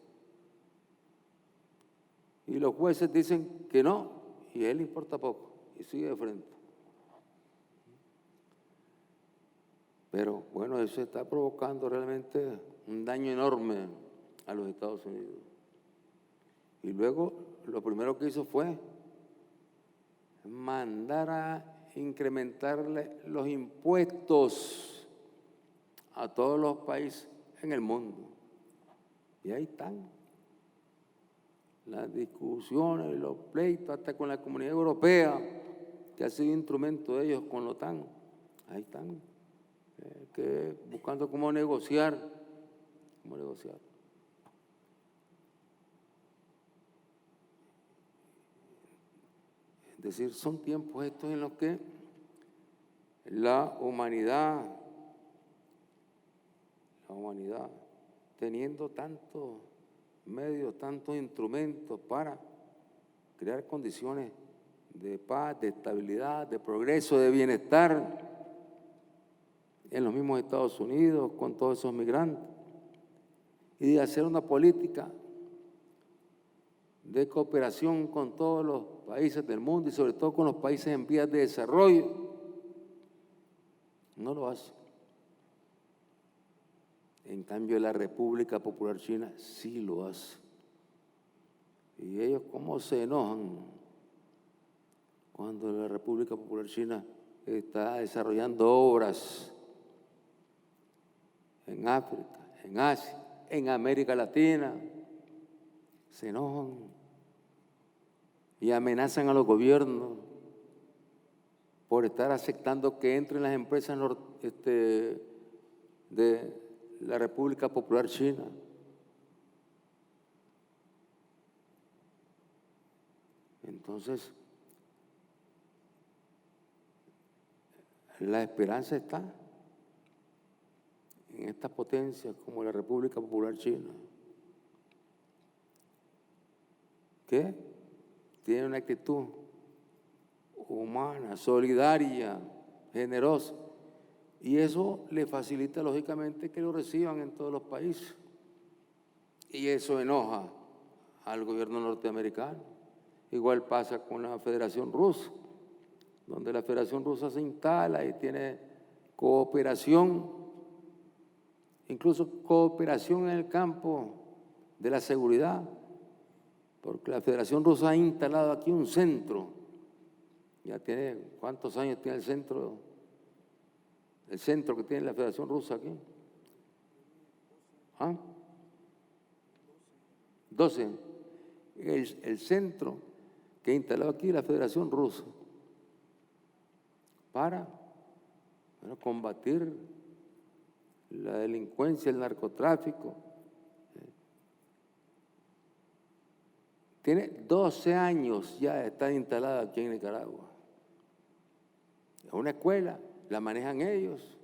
Y los jueces dicen que no, y a él le importa poco, y sigue de frente. Pero bueno, eso está provocando realmente un daño enorme a los Estados Unidos. Y luego lo primero que hizo fue mandar a incrementarle los impuestos a todos los países en el mundo. Y ahí están las discusiones, los pleitos, hasta con la Comunidad Europea, que ha sido instrumento de ellos con la OTAN. Ahí están, buscando cómo negociar. Es decir, son tiempos estos en los que la humanidad, teniendo tantos medios, tantos instrumentos para crear condiciones de paz, de estabilidad, de progreso, de bienestar en los mismos Estados Unidos con todos esos migrantes, y de hacer una política de cooperación con todos los países del mundo y sobre todo con los países en vías de desarrollo, no lo hace. En cambio, la República Popular China sí lo hace. Y ellos cómo se enojan cuando la República Popular China está desarrollando obras en África, en Asia, en América Latina. Se enojan y amenazan a los gobiernos por estar aceptando que entren las empresas de la República Popular China. Entonces, la esperanza está en estas potencias como la República Popular China, que tiene una actitud humana, solidaria, generosa, y eso le facilita lógicamente que lo reciban en todos los países. Y eso enoja al gobierno norteamericano. Igual pasa con la Federación Rusa, donde la Federación Rusa se instala y tiene cooperación, incluso cooperación en el campo de la seguridad, porque la Federación Rusa ha instalado aquí un centro. Ya tiene, ¿cuántos años tiene el centro? El centro que tiene la Federación Rusa aquí. ¿Ah? 12. El centro que ha instalado aquí la Federación Rusa para combatir la delincuencia, el narcotráfico. Tiene 12 años ya de estar instalada aquí en Nicaragua. Es una escuela, la manejan ellos.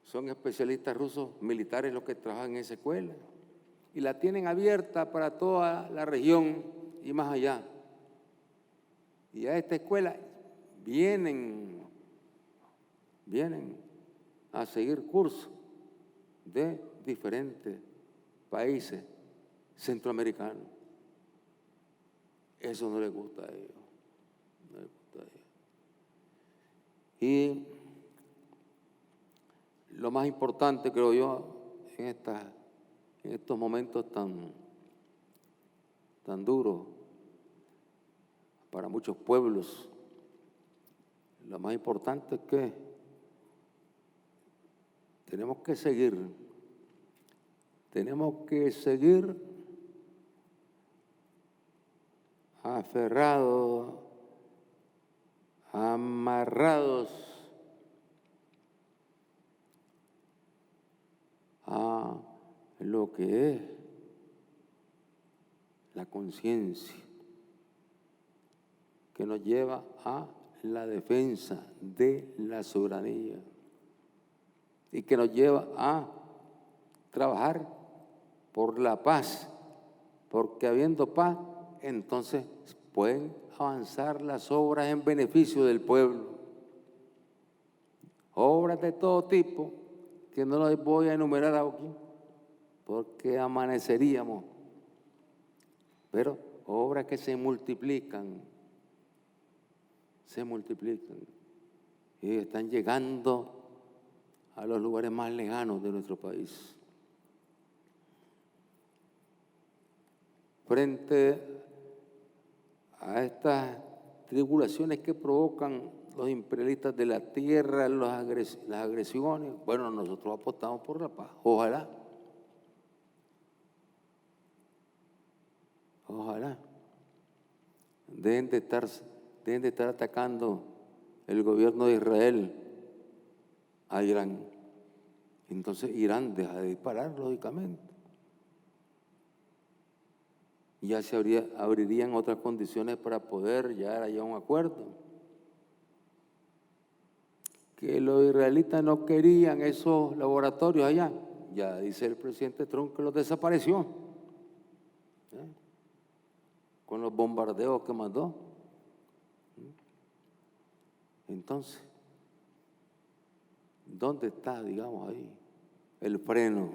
Son especialistas rusos militares los que trabajan en esa escuela. Y la tienen abierta para toda la región y más allá. Y a esta escuela vienen a seguir cursos de diferentes países centroamericanos. Eso no les gusta a ellos. No les gusta a ellos. Y lo más importante, creo yo, en estos momentos tan duros para muchos pueblos, lo más importante es que tenemos que seguir aferrados, amarrados a lo que es la conciencia, que nos lleva a la defensa de la soberanía y que nos lleva a trabajar por la paz, porque habiendo paz, entonces pueden avanzar las obras en beneficio del pueblo. Obras de todo tipo, que no las voy a enumerar aquí, porque amaneceríamos, pero obras que se multiplican y están llegando a los lugares más lejanos de nuestro país. Frente a estas tribulaciones que provocan los imperialistas de la tierra, las agresiones, bueno, nosotros apostamos por la paz. Ojalá dejen de estar atacando el gobierno de Israel a Irán. Entonces Irán deja de disparar, lógicamente. Ya se abrirían otras condiciones para poder llegar allá a un acuerdo. Que los israelitas no querían esos laboratorios allá. Ya dice el presidente Trump que los desapareció. Con los bombardeos que mandó. Entonces, ¿dónde está, digamos, ahí el freno?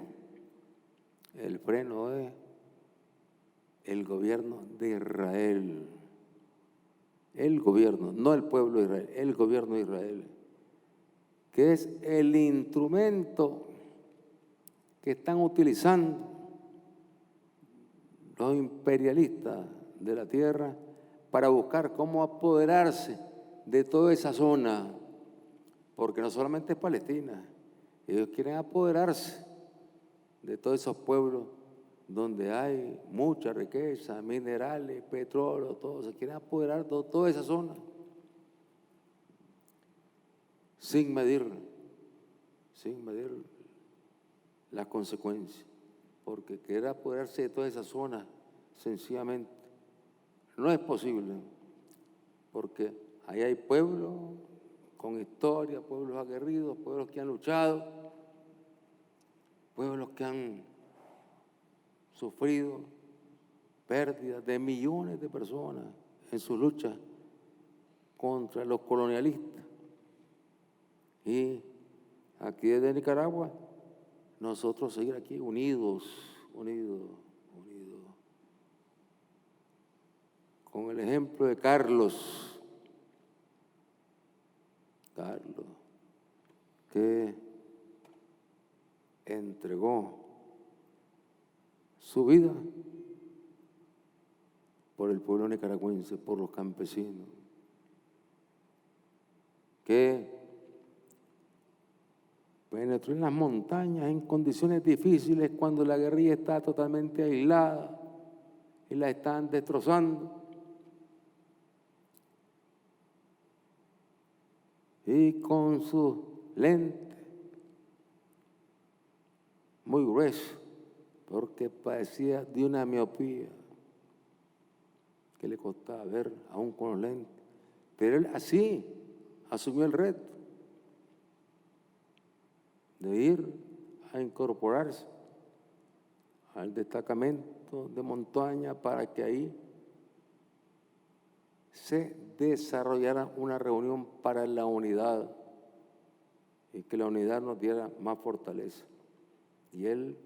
El freno es el gobierno de Israel. El gobierno, no el pueblo de Israel, el gobierno de Israel, que es el instrumento que están utilizando los imperialistas de la tierra para buscar cómo apoderarse de toda esa zona, porque no solamente es Palestina, ellos quieren apoderarse de todos esos pueblos donde hay mucha riqueza, minerales, petróleo, todo, se quieren apoderar de toda esa zona. sin medir las consecuencias, porque querer apoderarse de toda esa zona sencillamente no es posible, porque ahí hay pueblos con historia, pueblos aguerridos, pueblos que han luchado, pueblos que han sufrido pérdidas de millones de personas en su lucha contra los colonialistas. Y aquí desde Nicaragua, nosotros seguir aquí unidos, con el ejemplo de Carlos, que entregó su vida por el pueblo nicaragüense, por los campesinos, que penetró en las montañas en condiciones difíciles cuando la guerrilla está totalmente aislada y la están destrozando. Y con sus lentes muy gruesos, porque padecía de una miopía que le costaba ver aún con los lentes. Pero él así asumió el reto de ir a incorporarse al destacamento de montaña para que ahí se desarrollara una reunión para la unidad y que la unidad nos diera más fortaleza. Y él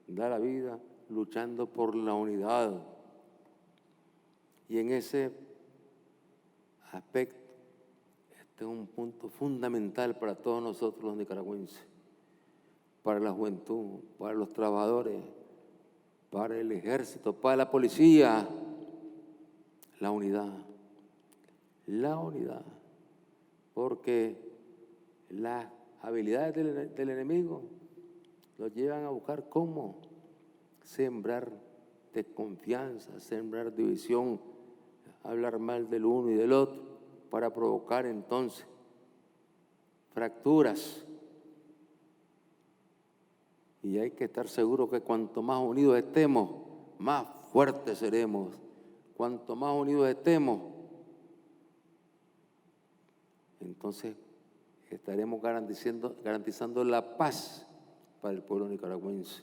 da la vida luchando por la unidad. Y en ese aspecto, este es un punto fundamental para todos nosotros los nicaragüenses, para la juventud, para los trabajadores, para el ejército, para la policía, la unidad. La unidad, porque las habilidades del enemigo los llevan a buscar cómo sembrar desconfianza, sembrar división, hablar mal del uno y del otro, para provocar entonces fracturas. Y hay que estar seguro que cuanto más unidos estemos, más fuertes seremos. Cuanto más unidos estemos, entonces estaremos garantizando la paz para el pueblo nicaragüense.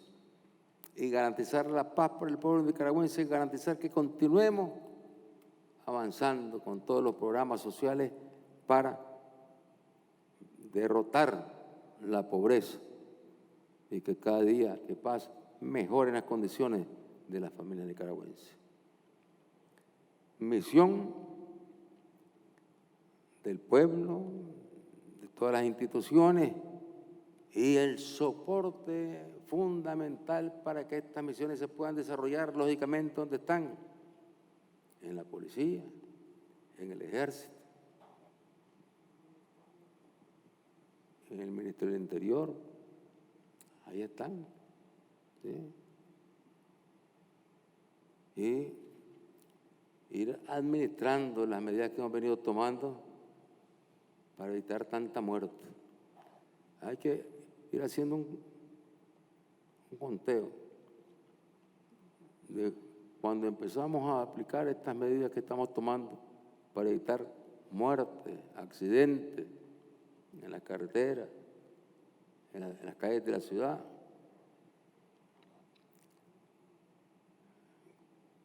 Y garantizar la paz para el pueblo nicaragüense es garantizar que continuemos avanzando con todos los programas sociales para derrotar la pobreza y que cada día que pasa mejoren las condiciones de las familias nicaragüenses. Misión del pueblo, de todas las instituciones y el soporte fundamental para que estas misiones se puedan desarrollar lógicamente donde están, en la policía, en el ejército, en el Ministerio del Interior, ahí están, ¿sí? Y ir administrando las medidas que hemos venido tomando para evitar tanta muerte. Hay que ir haciendo un conteo de cuando empezamos a aplicar estas medidas que estamos tomando para evitar muertes, accidentes en las carreteras, en las calles de la ciudad.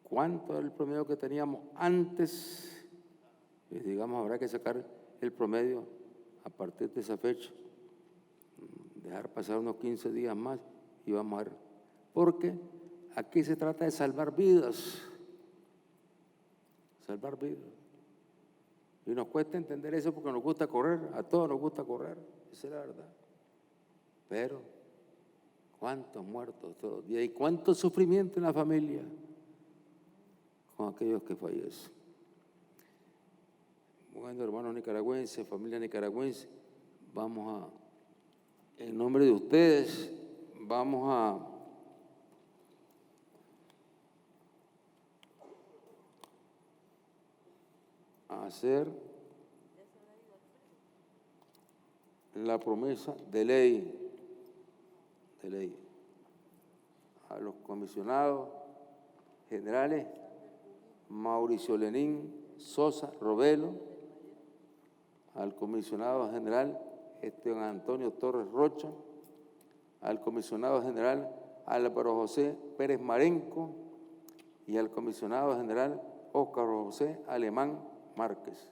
¿Cuánto era el promedio que teníamos antes? Y digamos, habrá que sacar el promedio a partir de esa fecha, dejar pasar unos 15 días más y vamos a ver. Porque aquí se trata de salvar vidas. Salvar vidas. Y nos cuesta entender eso porque nos gusta correr, a todos nos gusta correr, esa es la verdad. Pero, ¿cuántos muertos todos los días? ¿Y cuánto sufrimiento en la familia con aquellos que fallecen? Bueno, hermanos nicaragüenses, familia nicaragüense, en nombre de ustedes, vamos a hacer la promesa de ley, a los comisionados generales Mauricio Lenín Sosa Robelo, al comisionado general Esteban Antonio Torres Rocha, al comisionado general Álvaro José Pérez Marenco y al comisionado general Óscar José Alemán Márquez.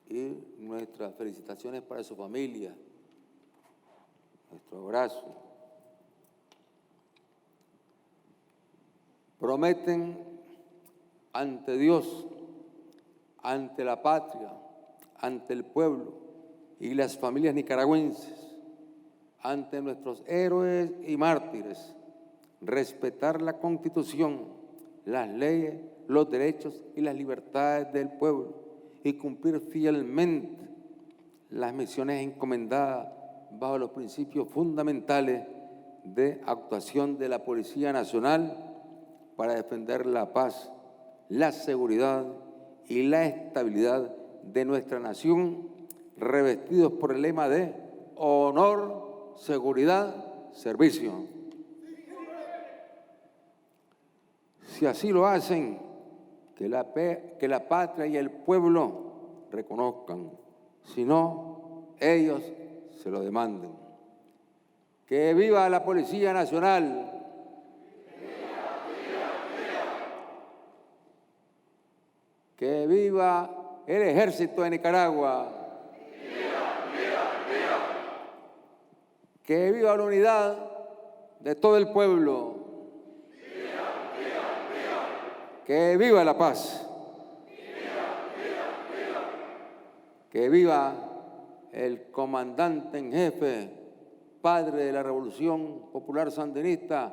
Y nuestras felicitaciones para su familia, nuestro abrazo. Prometen ante Dios, ante la patria, ante el pueblo y las familias nicaragüenses, ante nuestros héroes y mártires, respetar la Constitución, las leyes, los derechos y las libertades del pueblo y cumplir fielmente las misiones encomendadas bajo los principios fundamentales de actuación de la Policía Nacional para defender la paz, la seguridad y la estabilidad de nuestra nación, revestidos por el lema de honor, seguridad, servicio. Si así lo hacen, que la patria y el pueblo reconozcan, si no, ellos se lo demanden. ¡Que viva la Policía Nacional! ¡Que viva el Ejército de Nicaragua! ¡Que viva la unidad de todo el pueblo! ¡Que viva la paz! ¡Que viva el comandante en jefe, padre de la Revolución Popular Sandinista,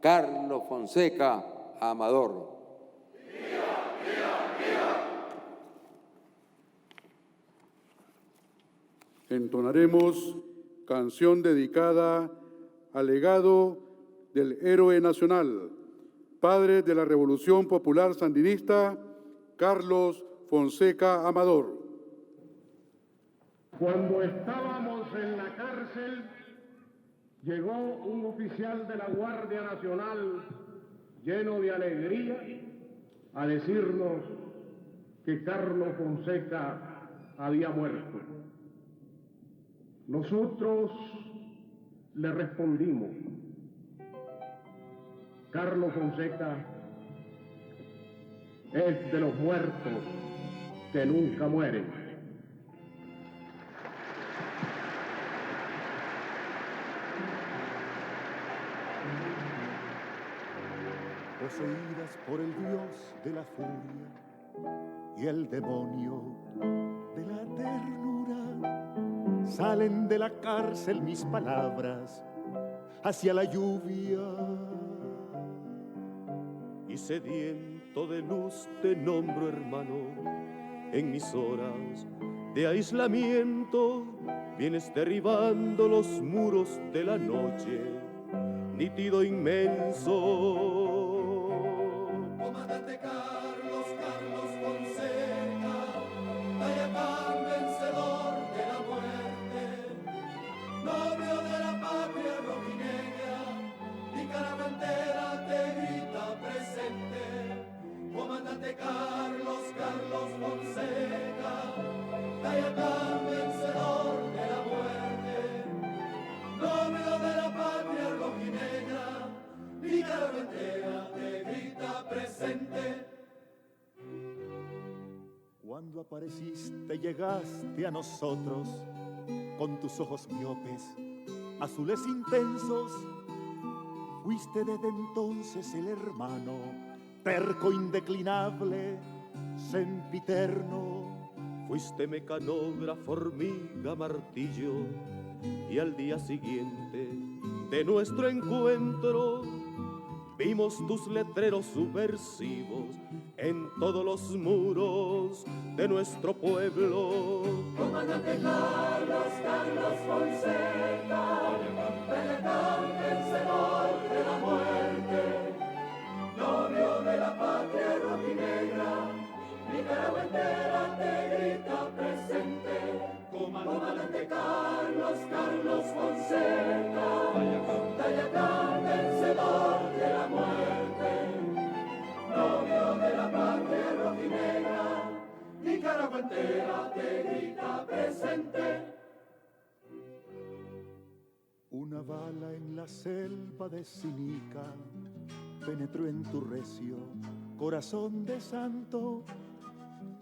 Carlos Fonseca Amador! Entonaremos canción dedicada al legado del héroe nacional, padre de la Revolución Popular Sandinista, Carlos Fonseca Amador. Cuando estábamos en la cárcel, llegó un oficial de la Guardia Nacional lleno de alegría a decirnos que Carlos Fonseca había muerto. Nosotros le respondimos: Carlos Fonseca es de los muertos que nunca mueren. Poseídas por el dios de la furia y el demonio de la ternura, salen de la cárcel mis palabras hacia la lluvia. Y sediento de luz te nombro hermano, en mis horas de aislamiento vienes derribando los muros de la noche, nítido inmenso. Comandante Carlos Fonseca, Tayacán vencedor de la muerte, novio de la patria rojinegra, Nicaragua entera te grita presente. Comandante Carlos Fonseca, Tayacán vencedor de la muerte, novio de la patria rojinegra, Nicaragua entera te grita presente. Cuando apareciste llegaste a nosotros con tus ojos miopes, azules intensos. Fuiste desde entonces el hermano, terco indeclinable, sempiterno. Fuiste mecanógrafo, hormiga, martillo, y al día siguiente de nuestro encuentro vimos tus letreros subversivos en todos los muros de nuestro pueblo. Comandante Carlos Fonseca, Tayacán vencedor de la muerte, novio de la patria rojinegra, Nicaragua entera Una bala en la selva de Sinica penetró en tu recio corazón de santo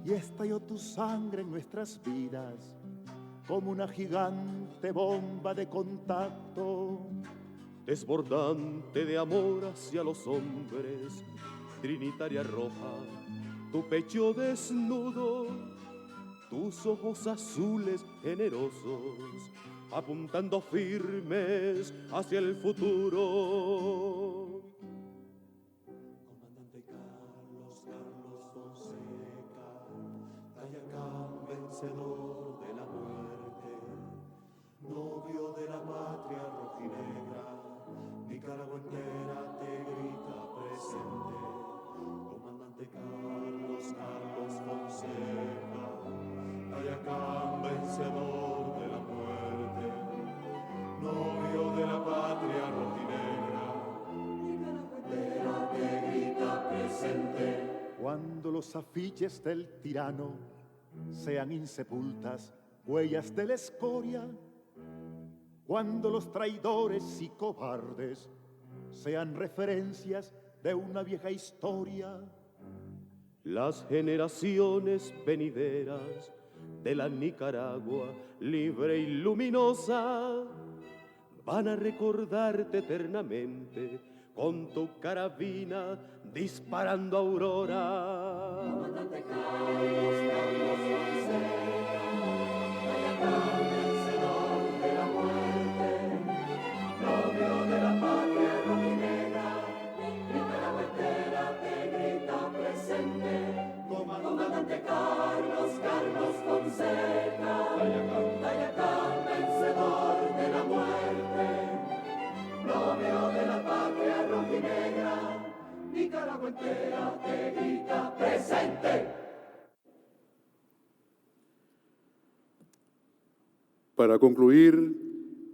y estalló tu sangre en nuestras vidas como una gigante bomba de contacto, desbordante de amor hacia los hombres, trinitaria roja, tu pecho desnudo, tus ojos azules generosos, apuntando firmes hacia el futuro. Comandante Carlos Fonseca, Tayacán vencedor de la muerte, novio de la patria rojinegra, Nicaragua entera te grita presente. Comandante Carlos Fonseca, Tayacán vencedor de la muerte, novio de la patria rojinegra, Nicaragua entera te grita presente. Cuando los afiches del tirano sean insepultas huellas de la escoria, cuando los traidores y cobardes sean referencias de una vieja historia, las generaciones venideras de la Nicaragua libre y luminosa van a recordarte eternamente con tu carabina disparando aurora. Comandante Carlos Fonseca, Tayacán vencedor de la muerte, novio de la patria rojinegra, Nicaragua entera te grita presente. Comandante Carlos Fonseca, Tayacán vencedor de la muerte, novio de la patria rojinegra, Nicaragua entera te grita presente. Para concluir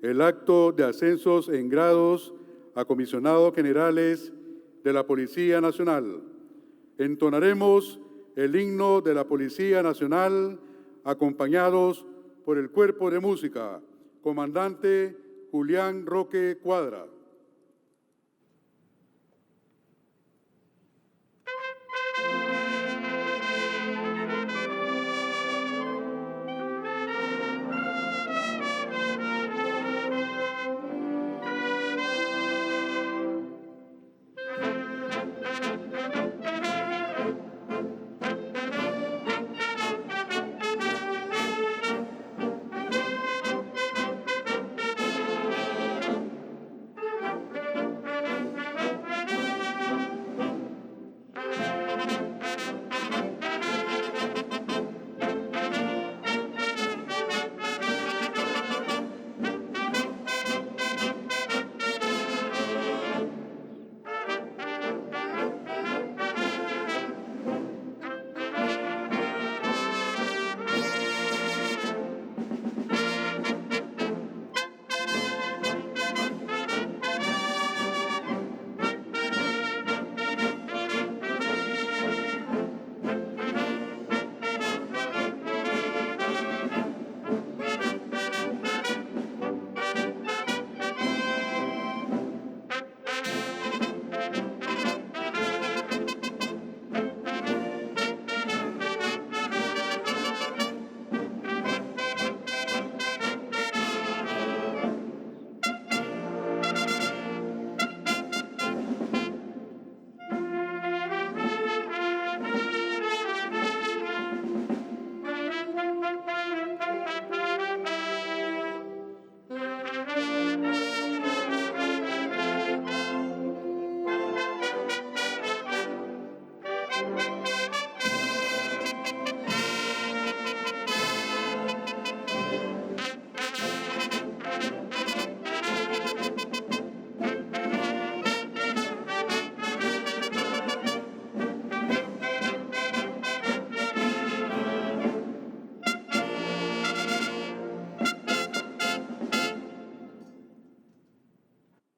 el acto de ascensos en grados a comisionados generales de la Policía Nacional, entonaremos el himno de la Policía Nacional acompañados por el Cuerpo de Música, Comandante Julián Roque Cuadra.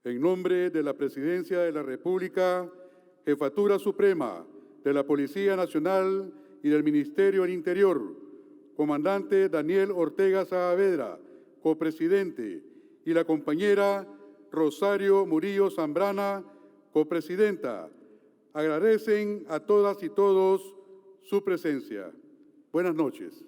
En nombre de la Presidencia de la República, Jefatura Suprema de la Policía Nacional y del Ministerio del Interior, Comandante Daniel Ortega Saavedra, copresidente, y la compañera Rosario Murillo Zambrana, copresidenta, agradecen a todas y todos su presencia. Buenas noches.